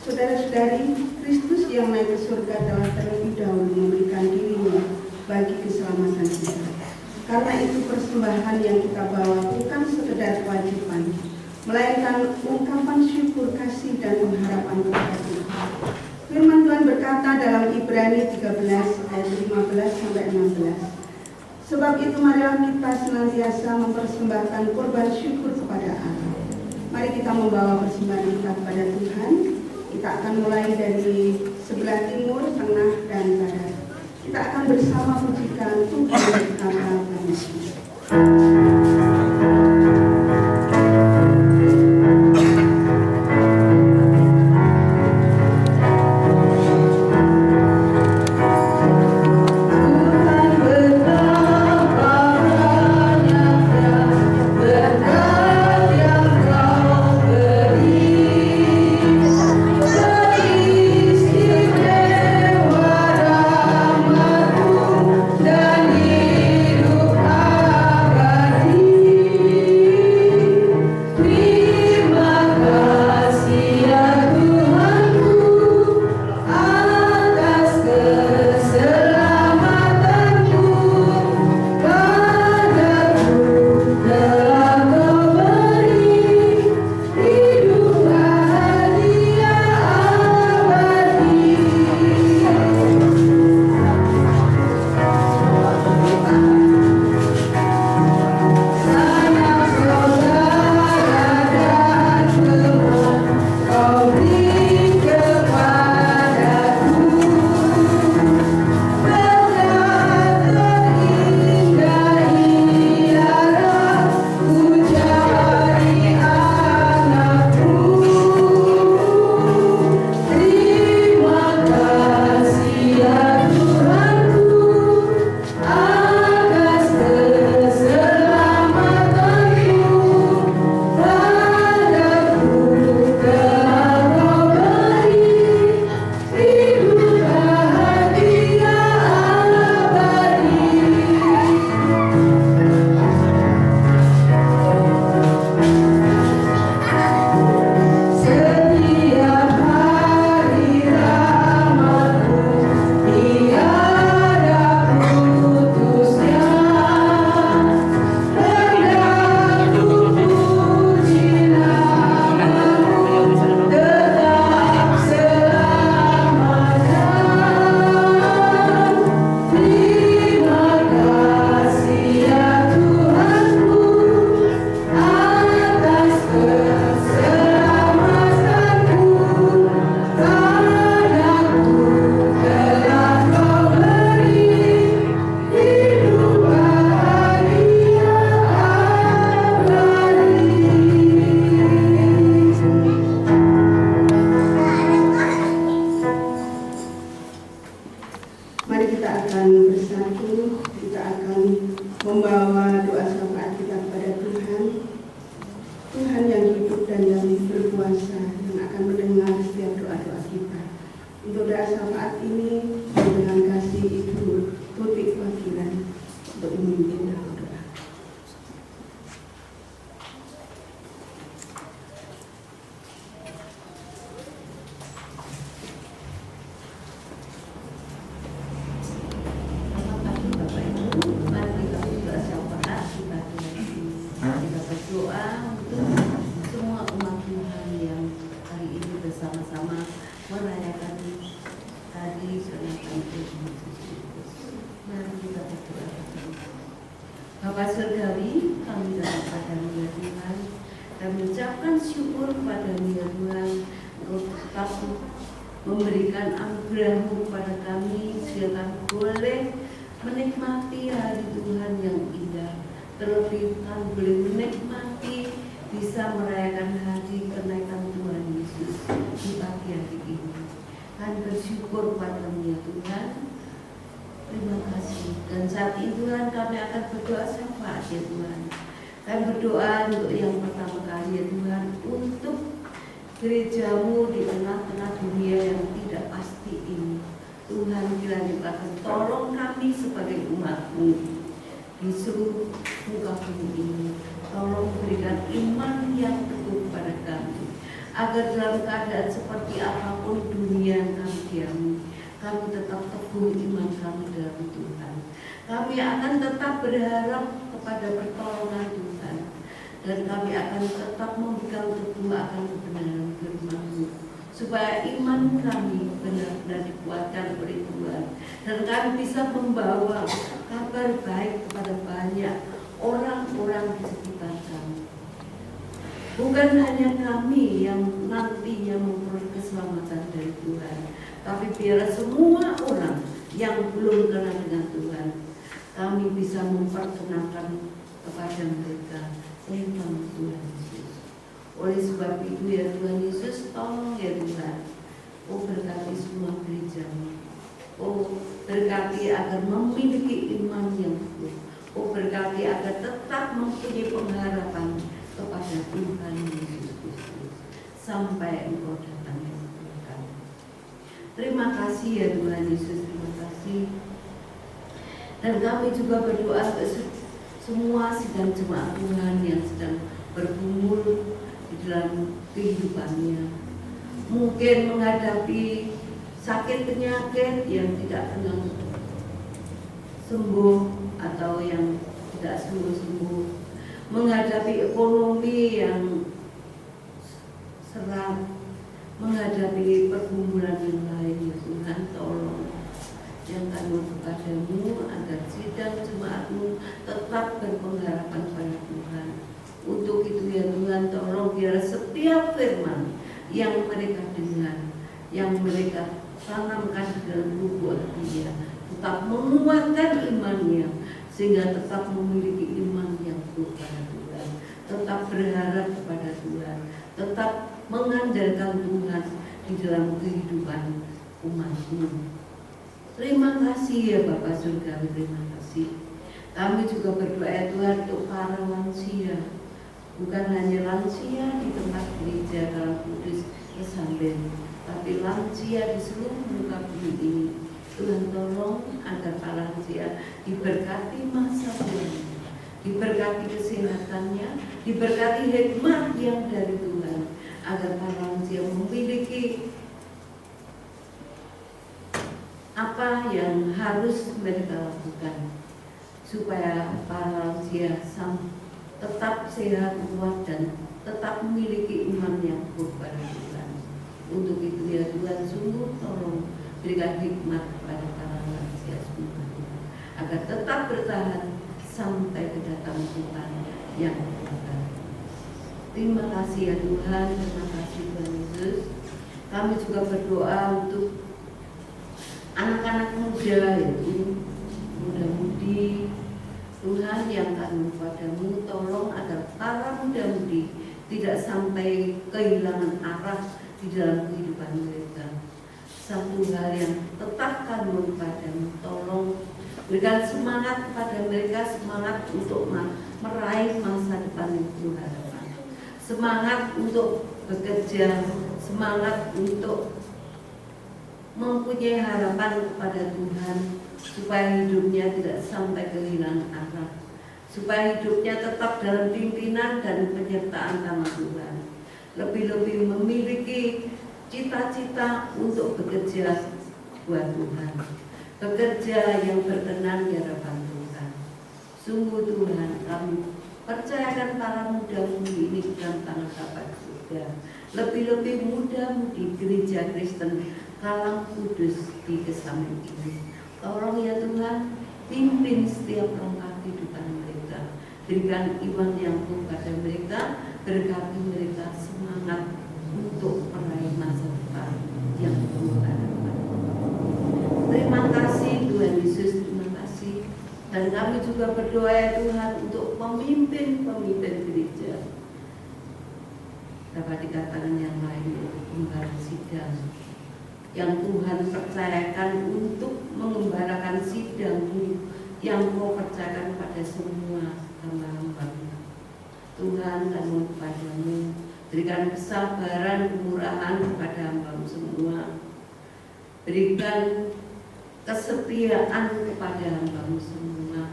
Speaker 1: Saudara-saudari, Kristus yang naik ke surga telah terlebih dahulu memberikan dirinya bagi keselamatan kita. Karena itu persembahan yang kita bawa bukan sekedar kewajiban, melainkan ungkapan syukur, kasih, dan pengharapan kepada Tuhan. Firman Tuhan berkata dalam Ibrani 13 ayat 15-16. Sebab itu marilah kita senantiasa mempersembahkan korban syukur kepada Allah. Mari kita membawa persembahan kita kepada Tuhan. Kita akan mulai dari sebelah timur, tengah, dan barat. Kita akan bersama pujikan Tuhan berkata pada kita.
Speaker 3: Dan hidup abadi. berdoa untuk semua umat Tuhan yang hari ini bersama-sama merayakan hari kenaikan Tuhan Yesus Kristus. Mari kita berdoa. Bapa Surgawi, kami dalam padamu ya Tuhan, dan mengucapkan syukur padamu ya Tuhan, Engkau tetap memberikan anugerah-Mu kepada kami sehingga kami boleh menikmati hari Tuhan yang indah. Terlebih kami boleh menikmati bisa merayakan hari kenaikan Tuhan Yesus di pagi hari ini. Kami bersyukur padamu ya Tuhan. Terima kasih. Dan saat ini Tuhan kami akan berdoa syafaat ya Tuhan. Kami berdoa untuk yang pertama kali ya Tuhan, untuk gereja-Mu di tengah-tengah dunia yang tidak pasti ini. Tuhan kiranya akan tolong kami sebagai umat-Mu di seluruh muka bumi ini. Tolong berikan iman yang teguh kepada kami, agar dalam keadaan seperti apapun dunia yang kami diami, kami tetap teguh iman kami dalam Tuhan. Kami akan tetap berharap kepada pertolongan Tuhan, dan kami akan tetap memegang teguh akan kebenaran firman-Mu, supaya iman kami benar-benar dikuatkan oleh Tuhan, dan kami bisa membawa kabar baik kepada banyak orang-orang di sekitar kami. Bukan hanya kami yang nantinya memperoleh keselamatan dari Tuhan, tapi biar semua orang yang belum kenal dengan Tuhan, kami bisa memperkenalkan kepada mereka tentang Tuhan Yesus. Oleh sebab itu ya Tuhan Yesus, tolong ya Tuhan, berkati semua gereja-Mu. Berkati agar memiliki iman yang teguh. Berkati agar tetap mempunyai pengharapan kepada Tuhan Yesus Kristus sampai Engkau datang ya Tuhan. Terima kasih ya Tuhan Yesus, terima kasih. Dan kami juga berdoa untuk semua sidang jemaat Tuhan yang sedang bergumul di dalam kehidupannya, mungkin menghadapi sakit penyakit yang tidak kenal sembuh atau yang tidak sembuh-sembuh, menghadapi ekonomi yang seram, menghadapi pergumulan yang lain ya Tuhan. Tolong yang kami kepadamu agar sidang jemaat-Mu tetap berpengharapan pada Tuhan. Untuk itu ya Tuhan, tolong biar setiap firman yang mereka dengar, yang mereka tanamkan di dalam lubuk hatinya, tetap menguatkan imannya, sehingga tetap memiliki iman yang kuat pada Tuhan, tetap berharap kepada Tuhan, tetap mengandalkan Tuhan di dalam kehidupan umat-Mu. Terima kasih ya Bapak Surgawi, terima kasih. Kami juga berdoa ya Tuhan untuk para lansia, bukan hanya lansia di tempat gereja dalam Kudus Kesamben, tapi lansia di seluruh muka bumi ini. Tuhan tolong agar para lansia diberkati masa tuanya, diberkati kesehatannya, diberkati hikmat yang dari Tuhan, agar para lansia memiliki apa yang harus mereka lakukan, supaya para lansia tetap sehat, kuat, dan tetap memiliki iman yang kuat pada Tuhan. Untuk itu ya Tuhan, sungguh tolong berikan hikmat kepada para lansia semua, agar tetap bertahan sampai kedatangan Tuhan yang akan. Terima kasih ya Tuhan, terima kasih Tuhan Yesus. Kami juga berdoa untuk anak-anak muda, yaitu muda-mudi Tuhan yang kami padamu. Tolong agar para muda-mudi tidak sampai kehilangan arah di dalam kehidupan mereka. Satu hal yang tetap kami padamu, tolong berikan semangat kepada mereka, semangat untuk meraih masa depan yang berharapan, semangat untuk bekerja, semangat untuk mempunyai harapan kepada Tuhan, supaya hidupnya tidak sampai kehilangan arah, supaya hidupnya tetap dalam pimpinan dan penyertaan tangan Tuhan. Lebih-lebih memiliki cita-cita untuk bekerja buat Tuhan, bekerja yang berkenan di hadapan Tuhan. Sungguh Tuhan, kami Percayakan para muda-mudi ini ke dalam tangan Bapa di surga. Lebih-lebih muda-mudi gereja Kristen Kalang Kudus di Kesamin ini. Tolong ya Tuhan, pimpin setiap langkah kehidupan mereka. Berikan iman yang penuh pada mereka, berkati mereka semangat untuk meraih masa depan yang penuh harapan. Terima kasih Tuhan Yesus, terima kasih. Dan kami juga berdoa ya Tuhan untuk pemimpin-pemimpin gereja. Dapat dikatakan yang lain untuk gembala sidang yang Tuhan percayakan untuk mengembalakan sidang-Mu yang Kau percayakan pada semua hamba-Hamba-Mu. Tuhan, kami kepadamu berikan kesabaran, kemurahan kepada hamba-Mu semua. Berikan kesetiaan kepada hamba-Mu semua.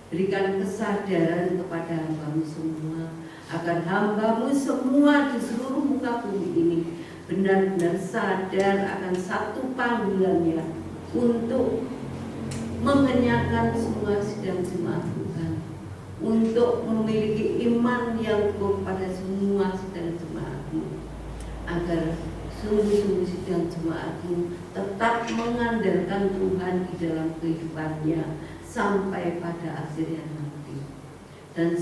Speaker 3: Berikan kesadaran kepada hamba-Mu semua, agar hamba-Mu semua di seluruh muka bumi ini benar-benar sadar akan satu panggilannya untuk mengenyangkan semua sidang jemaat Tuhan, untuk memiliki iman yang kuat pada semua sidang jemaat-Mu, agar sungguh-sungguh sidang jemaat-Mu tetap mengandalkan Tuhan di dalam kehidupannya sampai pada akhirnya nanti. Dan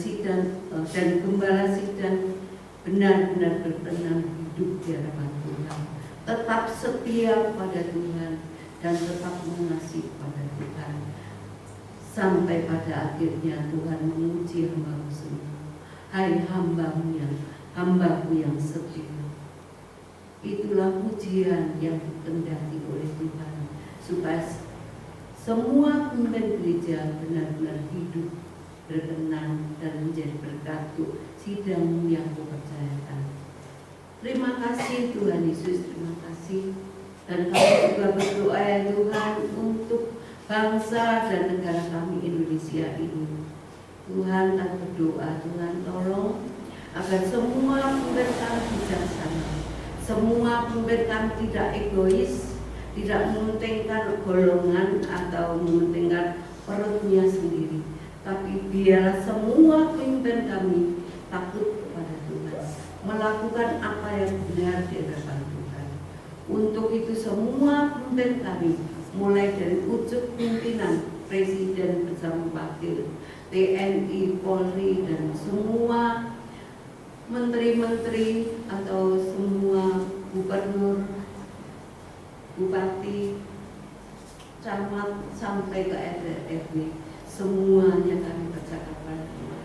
Speaker 3: gembala sidang benar-benar berkenan hidup di hadapan Tuhan, tetap setia pada Tuhan dan tetap mengasihi pada Tuhan sampai pada akhirnya Tuhan menguji hamba-Mu semua. Hai hamba-Mu yang setia, itulah pujian yang dikehendaki oleh Tuhan, supaya semua pemimpin gereja benar-benar hidup berkenan dan menjadi berkat sidang yang Kau percayakan. Terima kasih Tuhan Yesus, terima kasih. Dan kami juga berdoa ya Tuhan untuk bangsa dan negara kami Indonesia ini. Tuhan, kami berdoa, Tuhan tolong agar semua pemimpin kami bijaksana, semua pemimpin kami tidak egois, tidak mementingkan golongan atau mementingkan perutnya sendiri, tapi biarlah semua pemimpin kami takut kepada Tuhan, melakukan apa yang benar di hadapan Tuhan. Untuk itu semua pemimpin kami, mulai dari pucuk pimpinan, presiden bersama wakil, TNI, Polri, dan semua menteri-menteri atau semua gubernur, bupati, camat sampai ke RW, semuanya kami percayakan pada Tuhan.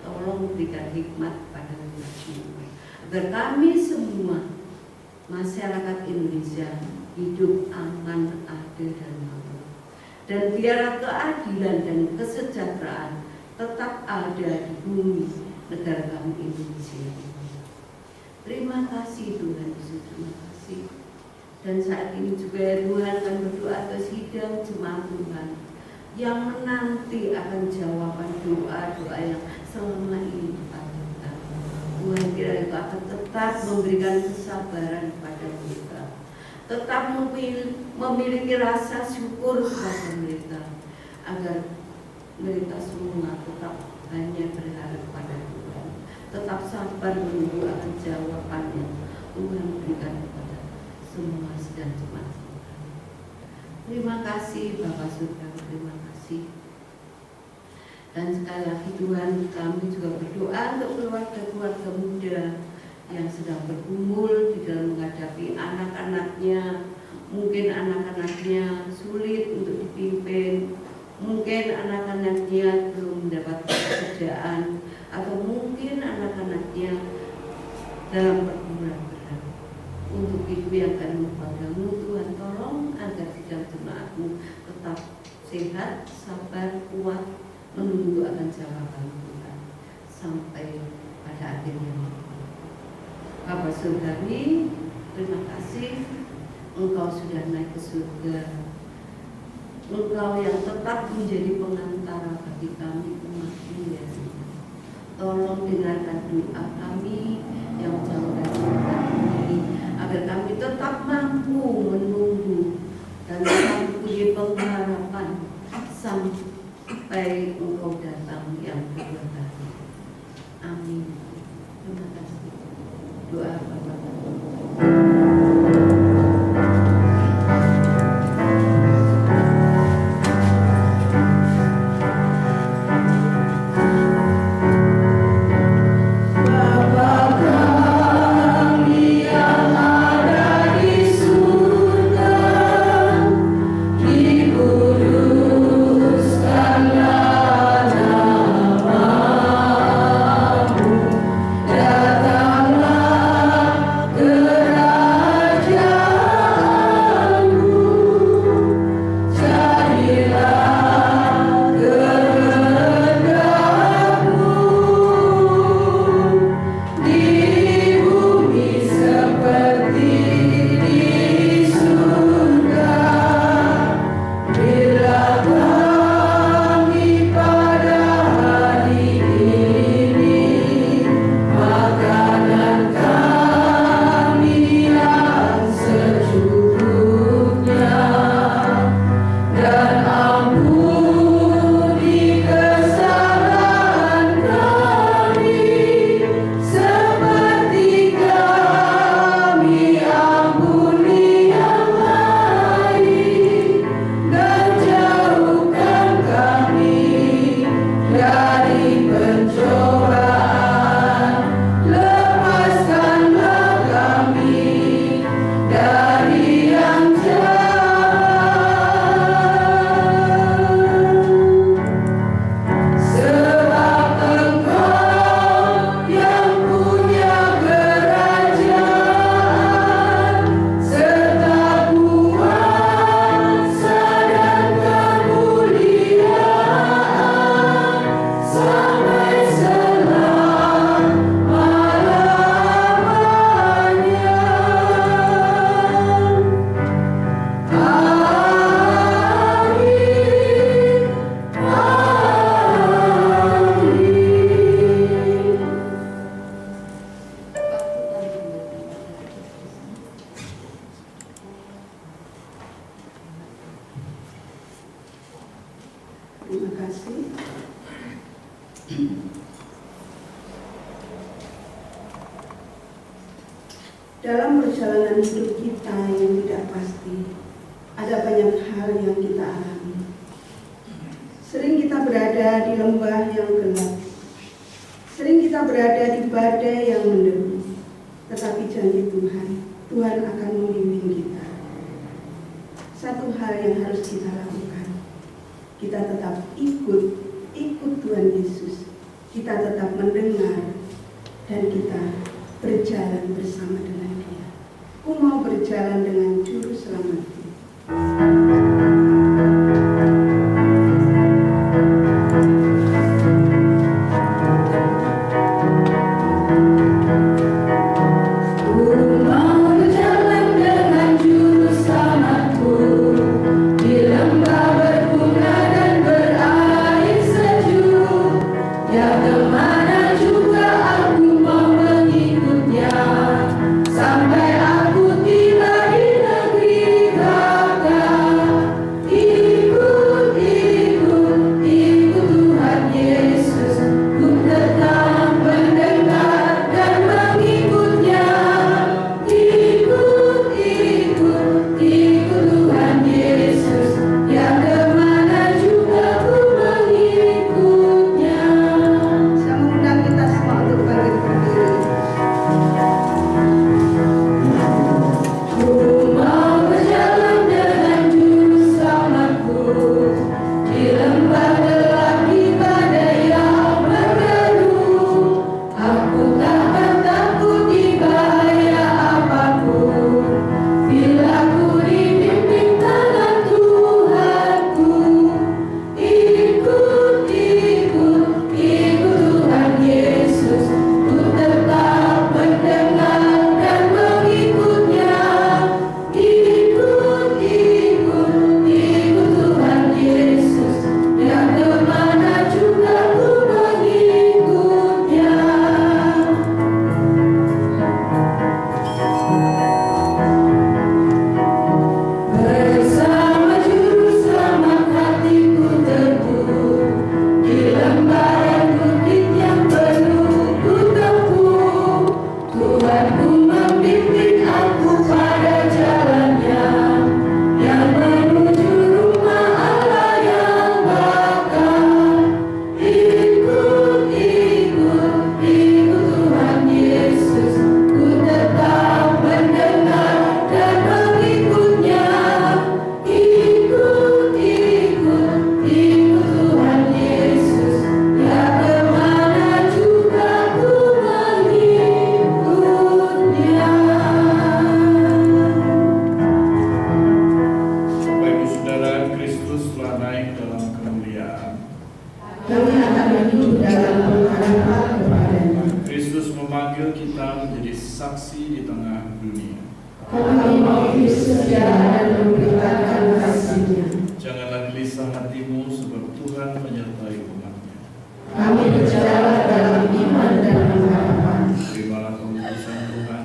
Speaker 3: Tolong berikan hikmat pada kami semua, agar kami semua masyarakat Indonesia hidup aman, adil, dan makmur. Dan biarlah keadilan dan kesejahteraan tetap ada di bumi negara kami Indonesia ini. Terima kasih Tuhan Yesus, terima kasih. Dan saat ini juga ya Tuhan, kami berdoa atas sidang jemaat Tuhan yang menanti akan jawaban doa-doa yang selama ini dipanjatkan. Tuhan kiranya Kau akan tetap memberikan kesabaran kepada mereka, tetap memiliki rasa syukur kepada mereka, agar mereka semua tetap hanya berharap pada Tuhan, tetap sabar menunggu akan jawaban yang Tuhan berikan kepada semua sidang jemaat Tuhan. Terima kasih Bapa Surga, terima kasih. Dan sekali lagi Tuhan, kami juga berdoa untuk keluarga-keluarga muda yang sedang bergumul di dalam menghadapi anak-anaknya. Mungkin anak-anaknya sulit untuk dipimpin, mungkin anak-anaknya belum mendapat pekerjaan, atau mungkin anak-anaknya dalam pergumulan berat. Untuk itu yang kami padamu Tuhan, tolong agar sidang jemaat-Mu tetap sehat, sabar, kuat, menunggu akan jawaban Tuhan sampai pada akhirnya. Bapa Surgawi, terima kasih Engkau sudah naik ke surga. Engkau yang tetap menjadi pengantara bagi kami umat-Mu ya Tuhan. Tolong dengarkan doa kami yang jauh dari surga ini, agar kami tetap mampu menunggu dan tetap mempunyai pengharapan sampai Engkau datang yang kedua kali. Amin. Terima kasih. Doa Bapak.
Speaker 1: Terima kasih. Dalam perjalanan hidup kita yang tidak pasti, ada banyak hal yang kita alami. Sering kita berada di lembah yang gelap, sering kita berada di badai yang menderu, tetapi janji Tuhan akan membimbing kita. Satu hal yang harus kita lakukan, kita tetap ikut Tuhan Yesus, kita tetap mendengar, dan kita berjalan bersama dengan Dia. Aku mau berjalan dengan Juru Selamatku.
Speaker 4: Sampai aku tiba di negeri
Speaker 2: saksi di tengah dunia.
Speaker 4: Kami mau hidup setia dan memberitakan kasih-Nya.
Speaker 2: Janganlah gelisah hatimu, sebab Tuhan menyertai umat-Nya.
Speaker 4: Kami berjalan dalam iman dan pengharapan.
Speaker 2: Terimalah pengutusan Tuhan.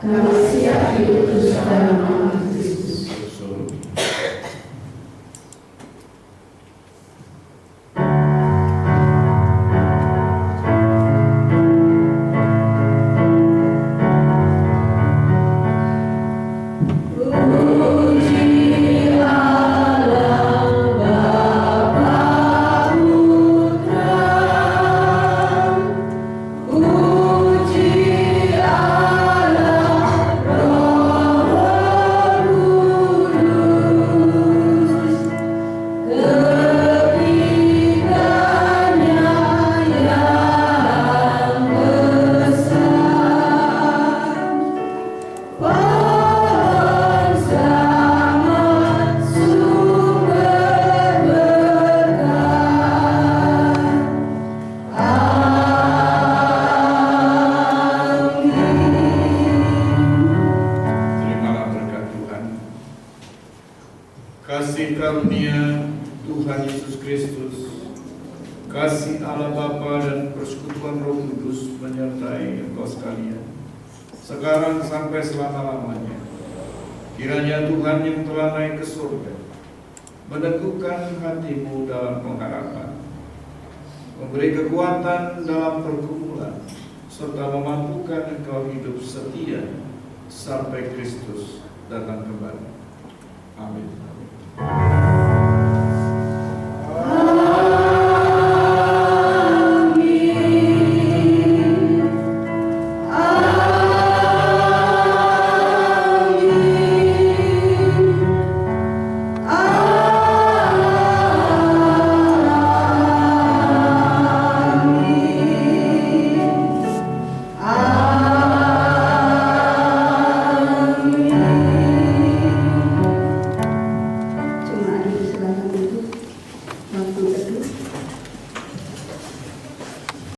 Speaker 4: Kami siap diutus dalam nama Kristus.
Speaker 2: Solo. Kasih karunia Tuhan Yesus Kristus, kasih Allah Bapa dan persekutuan Roh Kudus menyertai engkau sekalian, sekarang sampai selama-lamanya. Kiranya Tuhan yang telah naik ke surga meneguhkan hatimu dalam pengharapan, memberi kekuatan dalam pergumulan, serta memampukan engkau hidup setia sampai Kristus datang kembali. Amin.
Speaker 1: Jemaat dipersilakan duduk, waktu teduh.